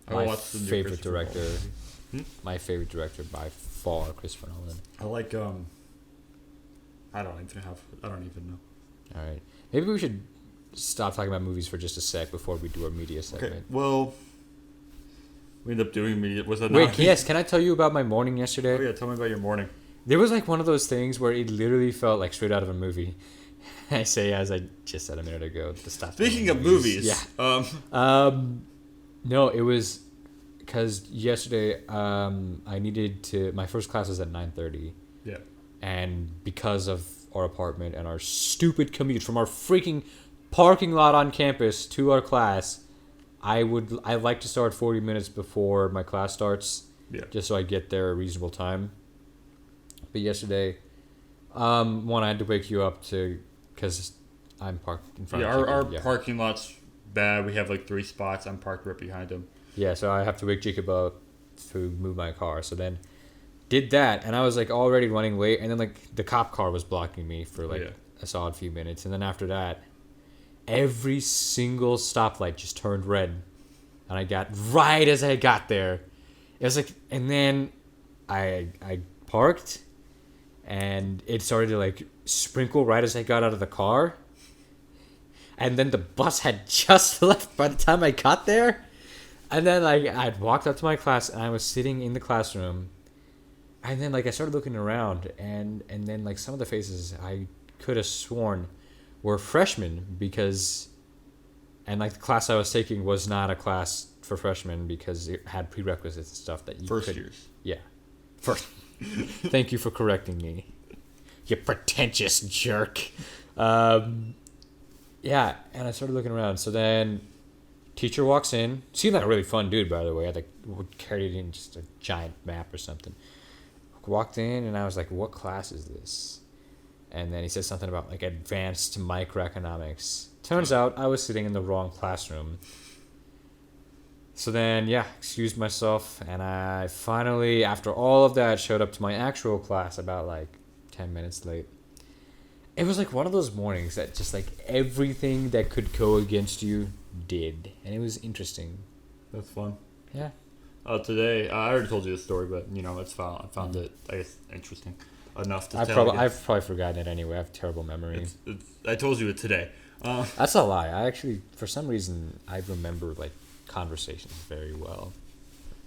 I My watched the new favorite Christopher director. Nolan movie. My favorite director by far, Christopher Nolan. I like I don't even know. All right, maybe we should stop talking about movies for just a sec before we do our media segment. Okay. Well, we ended up doing media. Was that Wait, not? yes. Can I tell you about my morning yesterday? Oh yeah, tell me about your morning. There was like one of those things where it literally felt like straight out of a movie. I say as I just said a minute ago to stop. Speaking of movies, yeah. No, it was because yesterday I needed to. My first class was at 9:30. Yeah. And because of our apartment and our stupid commute from our freaking parking lot on campus to our class, I like to start 40 minutes before my class starts. Yeah. Just so I get there a reasonable time. But yesterday, one I had to wake you up to because I'm parked in front of our Jacob. parking lot's bad. We have like 3 spots. I'm parked right behind him. Yeah, so I have to wake Jacob up to move my car. So then did that, and I was like already running late, and then like the cop car was blocking me for like a solid few minutes, and then after that, every single stoplight just turned red, and I got right as I got there. It was like, and then I parked, and it started to like sprinkle right as I got out of the car, and then the bus had just left by the time I got there, and then like I'd walked up to my class, and I was sitting in the classroom. And then, like, I started looking around, and then, like, some of the faces I could have sworn were freshmen because, and, like, the class I was taking was not a class for freshmen because it had prerequisites and stuff that you First years. Yeah. First. Thank you for correcting me. You pretentious jerk. Yeah, and I started looking around. So then, teacher walks in. Seemed like a really fun dude, by the way. I, like, carried in just a giant map or something. Walked in and I was like, what class is this? And then he said something about like advanced microeconomics. Turns out I was sitting in the wrong classroom. So then, yeah, excused myself, and I finally, after all of that, showed up to my actual class about like 10 minutes late. It was like one of those mornings that just like everything that could go against you did, and it was interesting. That's fun. Yeah. Today, I already told you this story, but it's found. I found it, I guess, interesting enough to tell. I've probably forgotten it anyway. I have terrible memory. I told you it today. That's a lie. I actually, for some reason, I remember like conversations very well.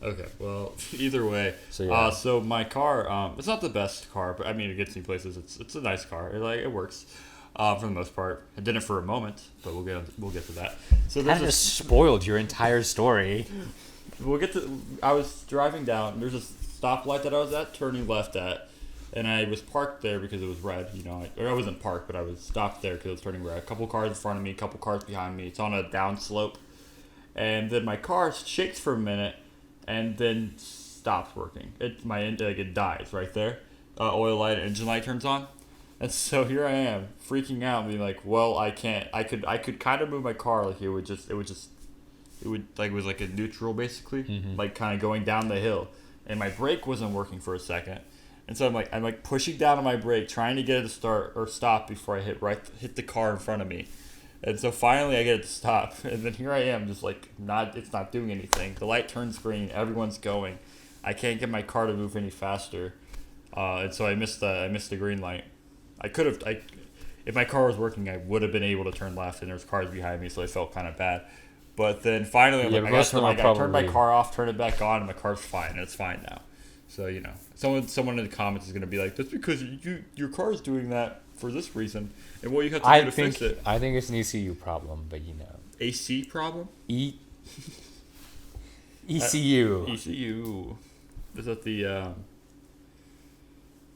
Okay, well, either way. So yeah. So my car, it's not the best car, but I mean, it gets me places. It's a nice car. It works, for the most part. I didn't for a moment, but we'll get to that. So That just spoiled your entire story. I was driving down. There's a stoplight that I was at, turning left at, and I was parked there because it was red. Or I wasn't parked, but I was stopped there because it was turning red. A couple cars in front of me, a couple cars behind me. It's on a down slope, and then my car shakes for a minute. And then stops working. It dies right there. Oil light, engine light turns on, and so here I am freaking out, being like, "Well, I can't. I could kind of move my car, like it would like it was like a neutral basically, like kind of going down the hill, and my brake wasn't working for a second, and so I'm like pushing down on my brake, trying to get it to start or stop before I hit the car in front of me." And so finally I get it to stop, and then here I am, just like it's not doing anything. The light turns green, everyone's going. I can't get my car to move any faster, and so I missed the green light. If my car was working, I would have been able to turn left, and there's cars behind me, so I felt kind of bad. But then finally, I turned my car off, turned it back on, and my car's fine, and it's fine now. So someone in the comments is gonna be like, "That's because your car's doing that for this reason, and what you have to do to fix it." I think it's an ECU problem, but AC problem? ECU. ECU. Is that the I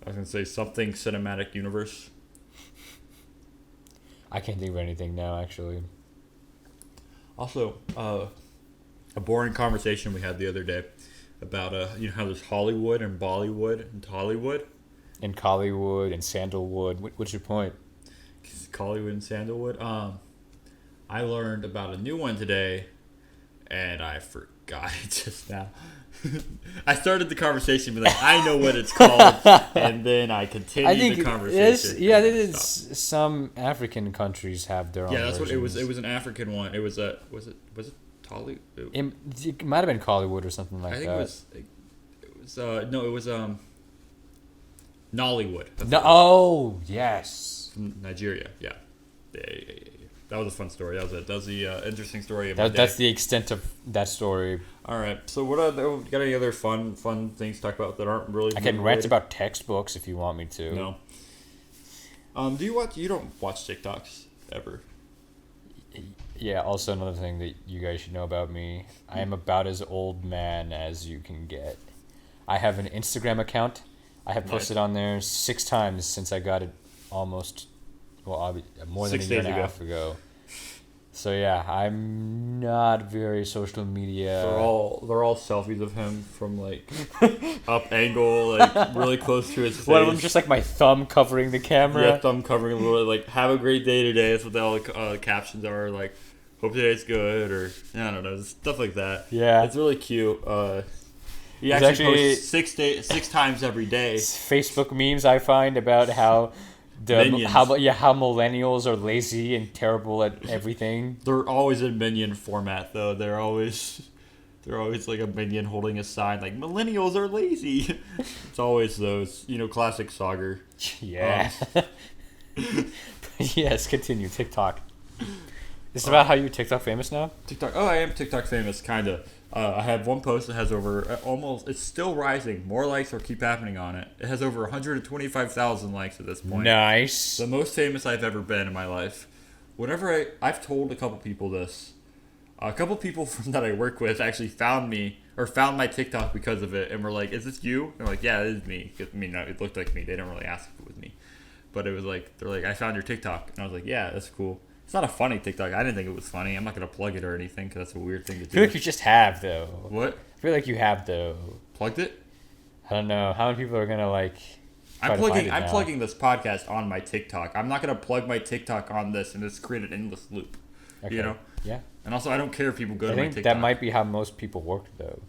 was gonna say something cinematic universe? I can't think of anything now, actually. Also, a boring conversation we had the other day about how there's Hollywood and Bollywood and Tollywood. And Collywood and Sandalwood. What's your point? Collywood and Sandalwood. I learned about a new one today, and I forgot it just now. I started the conversation with I know what it's called, and then I continued the conversation. Some African countries have their own. Yeah, that's versions. what it was. It was an African one. It was was it Tolly? It might have been Collywood or something like that. I think it was Nollywood. Yes. From Nigeria. Yeah. That was a fun story. That was the interesting story of that's the extent of that story. All right. So got any other fun things to talk about that aren't really? I can rant about textbooks if you want me to. No. You don't watch TikToks ever? Yeah. Also, another thing that you guys should know about me: I am about as old man as you can get. I have an Instagram account. I have posted on there 6 times since I got it almost, more than a year and a half ago. So yeah, I'm not very social media. They're all selfies of him from like up angle, like really close to his face. One of them just like my thumb covering the camera. Yeah, thumb covering a little. Like, have a great day today. That's what all the captions are. Like, hope today's good, or I don't know, stuff like that. Yeah, it's really cute. He actually posts 6 times every day. Facebook memes I find about how how millennials are lazy and terrible at everything. They're always in minion format though. They're always like a minion holding a sign like millennials are lazy. It's always those, classic Sagar. Yeah. Yes, continue. TikTok. Is it about how you're TikTok famous now? TikTok. Oh, I am TikTok famous, kinda. I have one post that has over it's still rising. More likes will keep happening on it. It has over 125,000 likes at this point. Nice. The most famous I've ever been in my life. Whenever I've told a couple people this. A couple people that I work with actually found my TikTok because of it, and were like, "Is this you?" And I'm like, "Yeah, it is me." It looked like me. They didn't really ask if it was me, but it was like they're like, "I found your TikTok," and I was like, "Yeah, that's cool." It's not a funny TikTok. I didn't think it was funny. I'm not going to plug it or anything because that's a weird thing to do. I feel like you just have, though. What? I feel like you have, though. Plugged it? I don't know. How many people are going to, like... I'm plugging this podcast on my TikTok. I'm not going to plug my TikTok on this and just create an endless loop. Okay. Yeah. And also, I don't care if people go to my TikTok. That might be how most people work, though.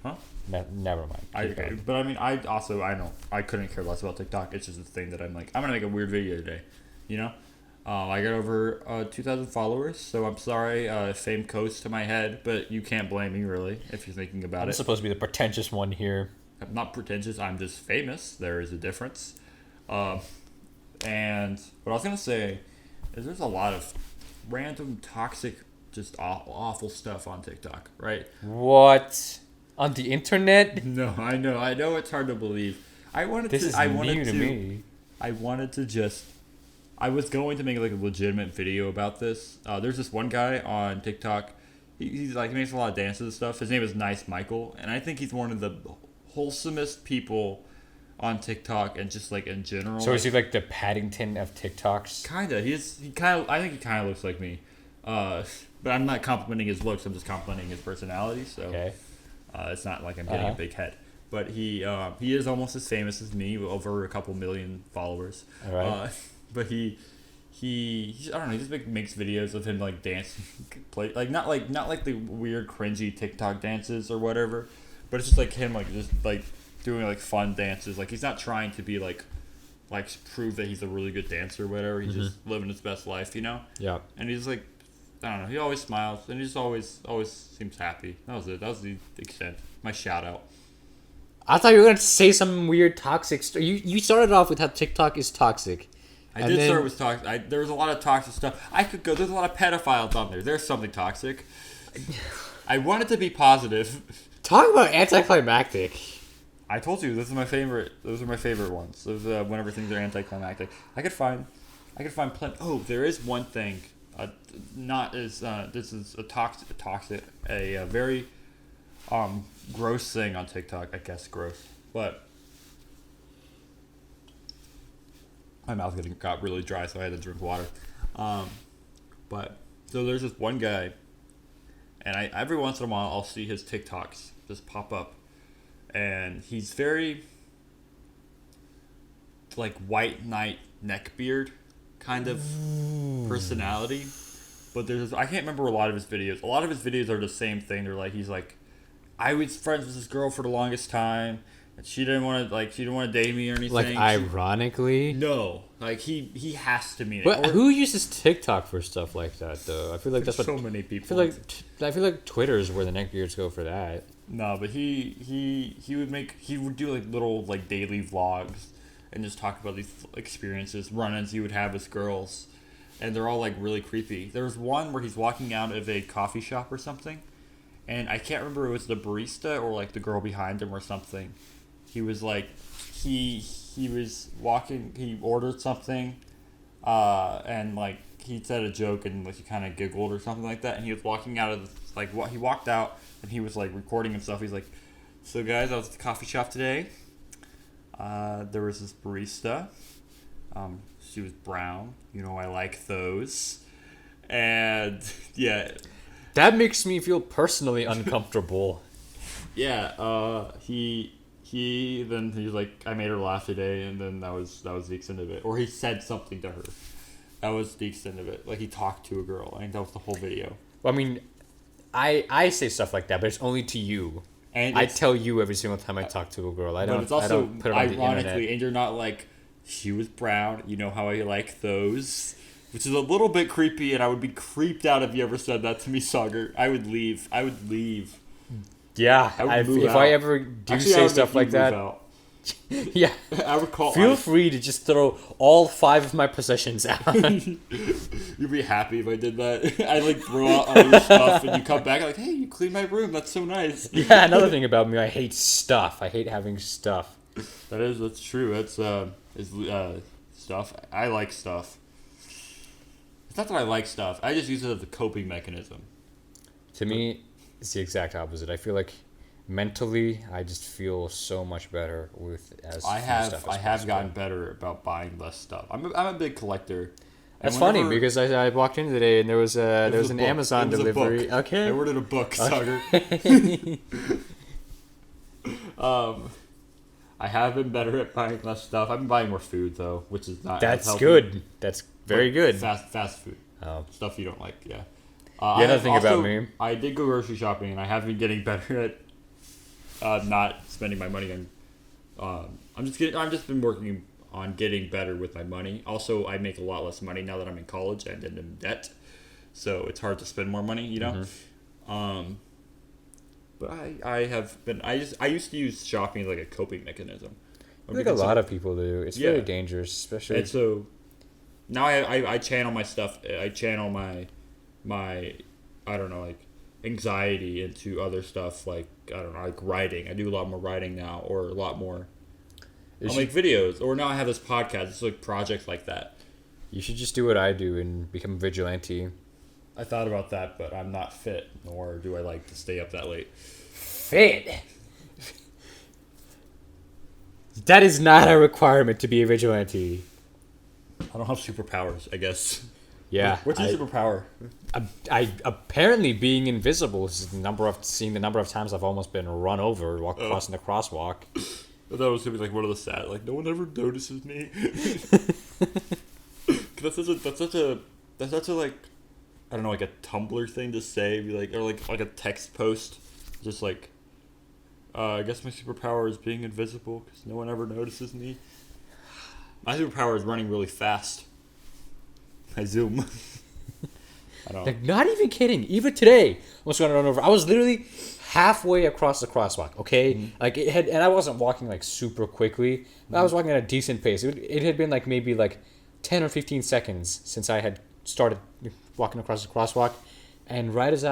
Huh? Never mind. Okay, but I mean, I couldn't care less about TikTok. It's just a thing that I'm like, I'm gonna make a weird video today, you know. I got over 2,000 followers, so I'm sorry, fame coast to my head, but you can't blame me really if you're thinking about I'm it. supposed to be the pretentious one here. I'm not pretentious. I'm just famous. There is a difference. And what I was gonna say is there's a lot of random toxic, just awful stuff on TikTok, right? What? On the internet? No, I know it's hard to believe. I wanted to just. I was going to make like a legitimate video about this. There's this one guy on TikTok. He makes a lot of dances and stuff. His name is Nice Michael, and I think he's one of the wholesomest people on TikTok and just like in general. So is he like the Paddington of TikToks? Kinda. I think he kind of looks like me. But I'm not complimenting his looks. I'm just complimenting his personality. So Okay. it's not like I'm getting a big head. But he is almost as famous as me, over a couple million followers. All right. But he I don't know. He just makes videos of him like dancing, not like the weird cringy TikTok dances or whatever, but it's just like him just doing like fun dances. Like he's not trying to be like prove that he's a really good dancer or whatever. He's just living his best life, you know. Yeah. And he's like, I don't know. He always smiles and he just always seems happy. That was it. That was the extent. My shout out. I thought you were going to say some weird toxic story. You started off with how TikTok is toxic. I did start with toxic. There was a lot of toxic stuff. There's a lot of pedophiles on there. There's something toxic. I wanted to be positive. Talk about anticlimactic. I told you this is my favorite. Those are my favorite ones. Those whenever things are anticlimactic. I could find plenty. Oh, there is one thing. This is a very gross thing on TikTok. I guess gross, but my mouth got really dry, so I had to drink water. But so there's this one guy, and every once in a while I'll see his TikToks just pop up, and he's very like white knight neckbeard kind of personality. But I can't remember a lot of his videos. A lot of his videos are the same thing. They're like I was friends with this girl for the longest time. She didn't want to date me or anything. Like, ironically? No. Like, he has to mean it. But who uses TikTok for stuff like that, though? I feel like that's what... so many people. I feel like Twitter is where the neckbeards go for that. No, but he would do, like, little, like, daily vlogs and just talk about these experiences, run-ins he would have with girls. And they're all, like, really creepy. There's one where he's walking out of a coffee shop or something. And I can't remember if it was the barista or, like, the girl behind him or something. He was like, he was walking, he ordered something, and like he said a joke and like he kind of giggled or something like that, and he was walking out of he walked out and he was like recording himself. He's like, so guys, I was at the coffee shop today. There was this barista. She was brown. You know, I like those, and yeah. That makes me feel personally uncomfortable. Yeah. Then he was like, I made her laugh today, and then that was the extent of it. Or he said something to her. That was the extent of it. Like he talked to a girl. I think that was the whole video. Well, I mean, I say stuff like that, but it's only to you. And I tell you every single time I talk to a girl. I don't put it on the internet. Ironically, and you're not like, she was brown. You know how I like those. Which is a little bit creepy, and I would be creeped out if you ever said that to me, Sagar. I would leave. Yeah, if I ever do say stuff like that, yeah, I would call. Feel free to just throw all 5 of my possessions out. You'd be happy if I did that. I like throw out all your stuff, and you come back like, "Hey, you cleaned my room. That's so nice." Yeah, another thing about me, I hate stuff. I hate having stuff. That's true. That's stuff. I like stuff. It's not that I like stuff. I just use it as a coping mechanism. To me, it's the exact opposite. I feel like mentally, I just feel so much better with stuff I have gotten better about buying less stuff. I'm a big collector. That's funny because I walked in today and there was an Amazon delivery. Okay, I ordered a book, Sagar. I have been better at buying less stuff. I've been buying more food though, which is not. That's good. That's very good. Fast food. Stuff you don't like. Yeah. Another thing about me. I did go grocery shopping, and I have been getting better at not spending my money on. I'm just been working on getting better with my money. Also, I make a lot less money now that I'm in college and in debt, so it's hard to spend more money. But I used to use shopping like a coping mechanism. I think a lot of people do. It's very dangerous, especially. And so now I channel my stuff. I channel my I don't know, like anxiety into other stuff, like I don't know, like writing. I do a lot more writing now, or a lot more. I'll make videos, or now I have this podcast. It's like projects like that. You should just do what I do and become a vigilante. I thought about that, but I'm not fit, nor do I like to stay up that late. Fit. That is not a requirement to be a vigilante. I don't have superpowers, I guess. Yeah. What's your superpower? I apparently being invisible is the number of times I've almost been run over while crossing the crosswalk. I thought it was gonna be like one of the sad, like no one ever notices me. that's such a like, I don't know, like a Tumblr thing to say, be like, or like a text post, just like, I guess my superpower is being invisible because no one ever notices me. My superpower is running really fast. I zoom. I don't. Like, not even kidding. Even today, I was going to run over. I was literally halfway across the crosswalk. Okay, like it had, and I wasn't walking like super quickly. I was walking at a decent pace. It had been like maybe like 10 or 15 seconds since I had started walking across the crosswalk, and right as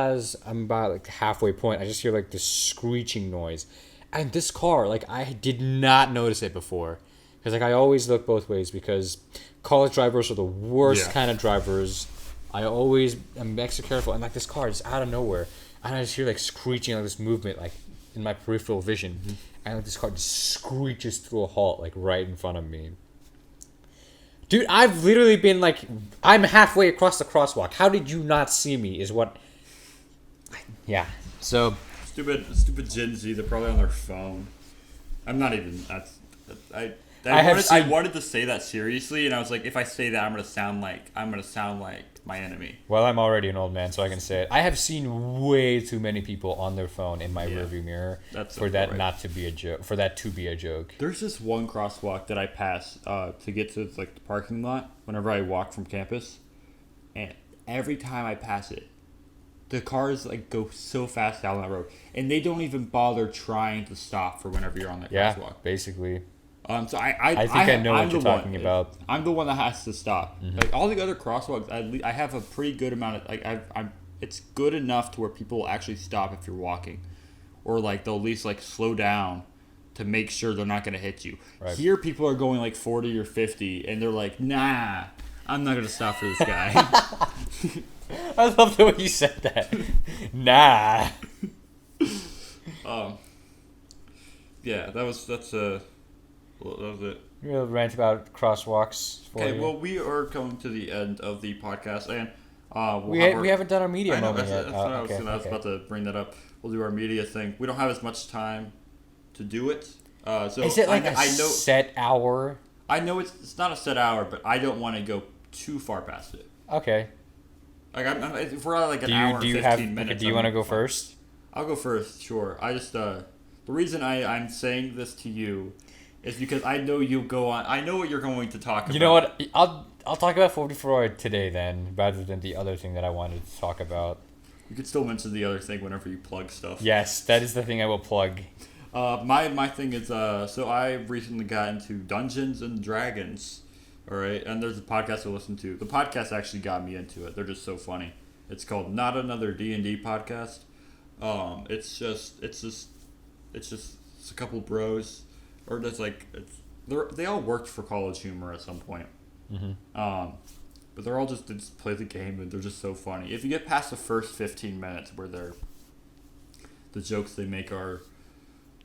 I'm about like the halfway point, I just hear like this screeching noise, and this car, like I did not notice it before, because like I always look both ways because college drivers are the worst kind of drivers. I always am extra careful, and like this car is out of nowhere, and I just hear like screeching, like this movement, like in my peripheral vision, and like this car just screeches to a halt, like right in front of me. Dude, I've literally been like, I'm halfway across the crosswalk. How did you not see me? Is what. Yeah. So. Stupid Gen Z. They're probably on their phone. I'm not even. I wanted to say that seriously, and I was like, if I say that, I'm gonna sound like my enemy. Well, I'm already an old man, so I can say it. I have seen way too many people on their phone in my rearview mirror for that not to be a joke. For that to be a joke. There's this one crosswalk that I pass to get to like the parking lot whenever I walk from campus, and every time I pass it, the cars like go so fast down that road, and they don't even bother trying to stop for whenever you're on that crosswalk. Yeah, basically. So I think I know what you're talking about. I'm the one that has to stop. Like all the other crosswalks, I have a pretty good amount of like it's good enough to where people will actually stop if you're walking, or like they'll at least like slow down to make sure they're not gonna hit you. Right. Here, people are going like 40 or 50, and they're like, nah, I'm not gonna stop for this guy. I love the way you said that. Nah. Yeah, that was it. We'll rant about crosswalks. Okay, well, we are coming to the end of the podcast, and we haven't done our media moment yet. That's what I was about to bring that up. We'll do our media thing. We don't have as much time to do it. So is it like set hour? I know it's not a set hour, but I don't want to go too far past it. Okay. Like if we're at like an hour and 15 minutes. Do you want to go first? I'll go first. Sure. I just the reason I'm saying this to you is because I know you'll go on. I know what you're going to talk about. You know what? I'll talk about 44 today then, rather than the other thing that I wanted to talk about. You could still mention the other thing whenever you plug stuff. Yes, that is the thing I will plug. My thing is so I recently got into Dungeons and Dragons. All right, and there's a podcast I listen to. The podcast actually got me into it. They're just so funny. It's called Not Another D&D Podcast. It's a couple bros, or just like they all worked for College Humor at some point. But they just play the game, and they're just so funny. If you get past the first 15 minutes, where the jokes they make are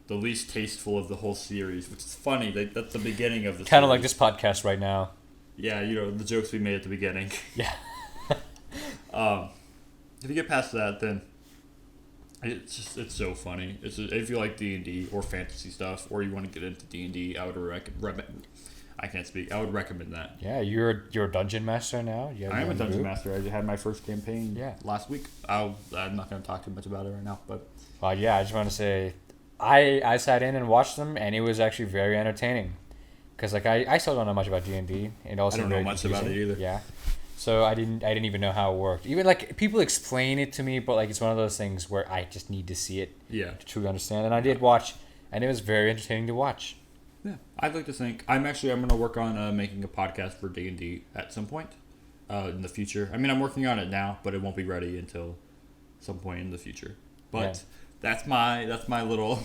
the least tasteful of the whole series, which is funny. That's the beginning of the kind of like this podcast right now. Yeah, the jokes we made at the beginning. Yeah. If you get past that, then it's so funny. If you like D&D or fantasy stuff, or you want to get into D&D, I would recommend. I can't speak. I would recommend that. Yeah, you're a dungeon master now. I am a dungeon master. I had my first campaign last week. I'm not going to talk too much about it right now, but yeah, I just want to say I sat in and watched them, and it was actually very entertaining. Because like I still don't know much about D&D. It also I don't know much about it either. Yeah, so I didn't even know how it worked. Even like people explain it to me, but like it's one of those things where I just need to see it. Yeah. To truly understand, and I did watch, and it was very entertaining to watch. Yeah, I'd like to think I'm going to work on making a podcast for D&D at some point in the future. I mean, I'm working on it now, but it won't be ready until some point in the future. But that's my little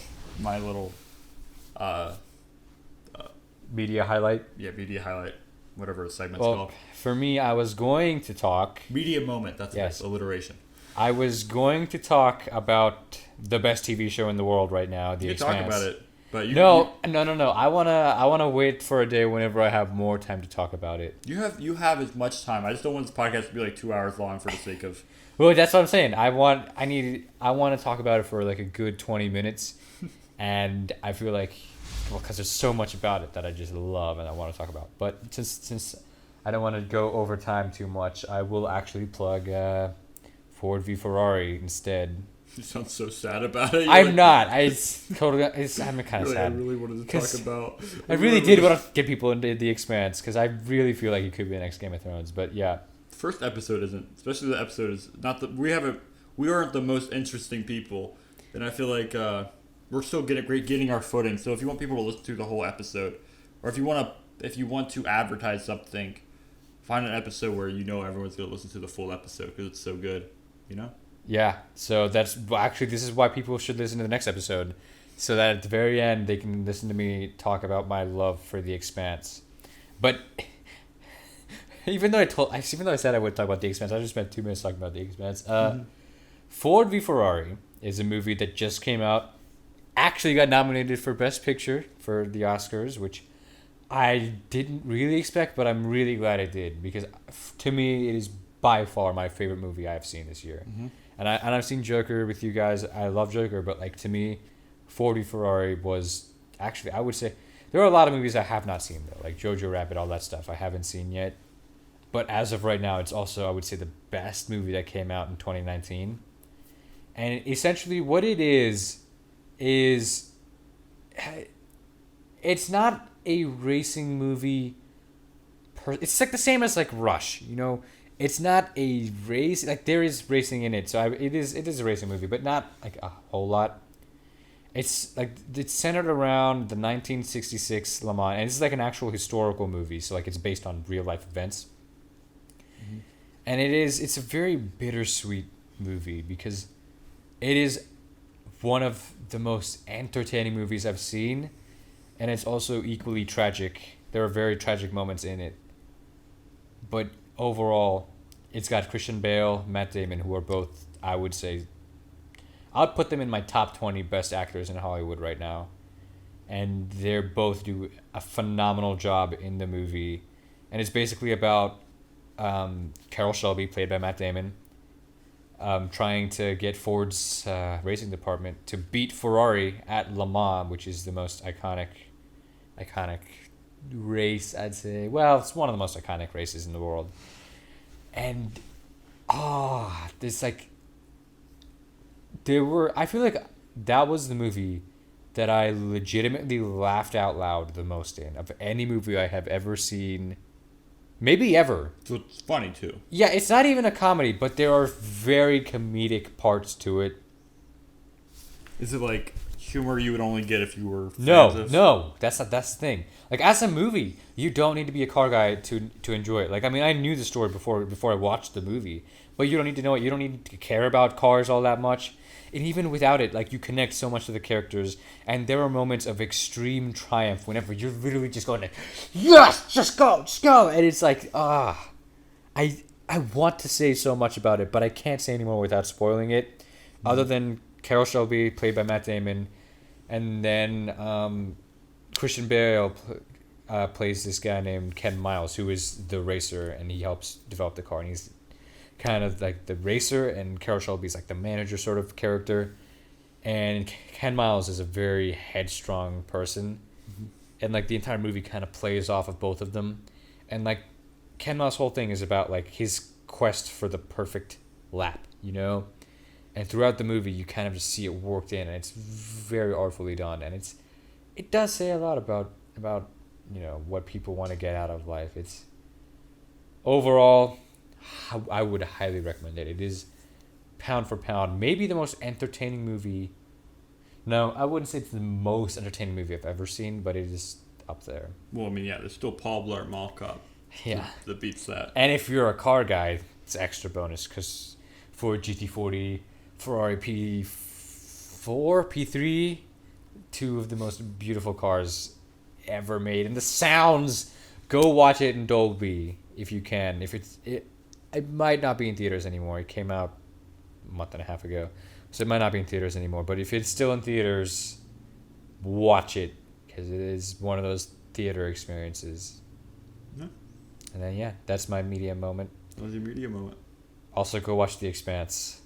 media highlight. Yeah, media highlight, whatever the segment's Well, called. for me, I was going to talk. Media moment. That's alliteration. I was going to talk about the best TV show in the world right now, The Expanse. You can talk about it, but No. I wanna wait for a day whenever I have more time to talk about it. You have as much time. I just don't want this podcast to be like 2 hours long for the sake of. Well, that's what I'm saying. I want to talk about it for like a good 20 minutes, and I feel like, because there's so much about it that I just love and I want to talk about. But since I don't want to go over time too much, I will actually plug Ford v Ferrari instead. You sound so sad about it. I'm not. I'm kind of sad. I really wanted to talk about. I really did want to get people into The Expanse because I really feel like it could be the next Game of Thrones. But yeah. First episode isn't, especially the episode is not that we aren't the most interesting people, and I feel like we're still getting our footing. So if you want people to listen to the whole episode, or if you want to advertise something, find an episode where you know everyone's gonna listen to the full episode because it's so good, you know. Yeah. So this is why people should listen to the next episode, so that at the very end they can listen to me talk about my love for The Expanse. But even though I said I would talk about The Expanse, I just spent 2 minutes talking about The Expanse. Ford v Ferrari is a movie that just came out. Actually got nominated for Best Picture for the Oscars, which I didn't really expect, but I'm really glad it did, because to me it is by far my favorite movie I've seen this year. Mm-hmm. And I've seen Joker with you guys. I love Joker, but like to me, Ford v Ferrari was actually, I would say, there are a lot of movies I have not seen though, like Jojo Rabbit, all that stuff I haven't seen yet. But as of right now, it's also, I would say, the best movie that came out in 2019. And essentially what it is it's not a racing movie. It's like the same as like Rush, you know. It's not a race, like there is racing in it, so it is a racing movie, but not like a whole lot. It's like it's centered around the 1966 Le Mans, and it's like an actual historical movie, so like it's based on real life events. Mm-hmm. And it's a very bittersweet movie because it is one of the most entertaining movies I've seen, and it's also equally tragic. There are very tragic moments in it. But overall, it's got Christian Bale, Matt Damon, who are both, I would say, I'd put them in my top 20 best actors in Hollywood right now. And they both do a phenomenal job in the movie. And it's basically about Carroll Shelby, played by Matt Damon, trying to get Ford's racing department to beat Ferrari at Le Mans, which is the most iconic race, I'd say. Well, it's one of the most iconic races in the world. And there's like I feel like that was the movie that I legitimately laughed out loud the most in of any movie I have ever seen, maybe ever. So it's funny too. Yeah, it's not even a comedy, but there are very comedic parts to it. Is it like humor you would only get if you were No, that's the thing. Like, as a movie, you don't need to be a car guy to enjoy it. Like, I mean, I knew the story before I watched the movie, but you don't need to know it. You don't need to care about cars all that much. And even without it, like, you connect so much to the characters, and there are moments of extreme triumph whenever you're literally just going like, yes, just go, and it's like, I want to say so much about it, but I can't say anymore without spoiling it, other than Carroll Shelby, played by Matt Damon, and then Christian Bale plays this guy named Ken Miles, who is the racer, and he helps develop the car, and he's kind of like the racer, and Carroll Shelby's like the manager sort of character. And Ken Miles is a very headstrong person, and like the entire movie kind of plays off of both of them. And like Ken Miles' whole thing is about like his quest for the perfect lap, you know. And throughout the movie, you kind of just see it worked in, and it's very artfully done. And it does say a lot about what people want to get out of life. It's overall, I would highly recommend it. It is pound for pound, maybe the most entertaining movie. No, I wouldn't say it's the most entertaining movie I've ever seen, but it is up there. Well, I mean, yeah, there's still Paul Blart Mall Cop. Yeah. That beats that. And if you're a car guy, it's extra bonus because Ford GT40, Ferrari P4, P3, two of the most beautiful cars ever made. And the sounds, go watch it in Dolby if you can. It might not be in theaters anymore. It came out a month and a half ago, so it might not be in theaters anymore. But if it's still in theaters, watch it because it is one of those theater experiences. Yeah. And then that's my media moment. That was your media moment. Also, go watch The Expanse.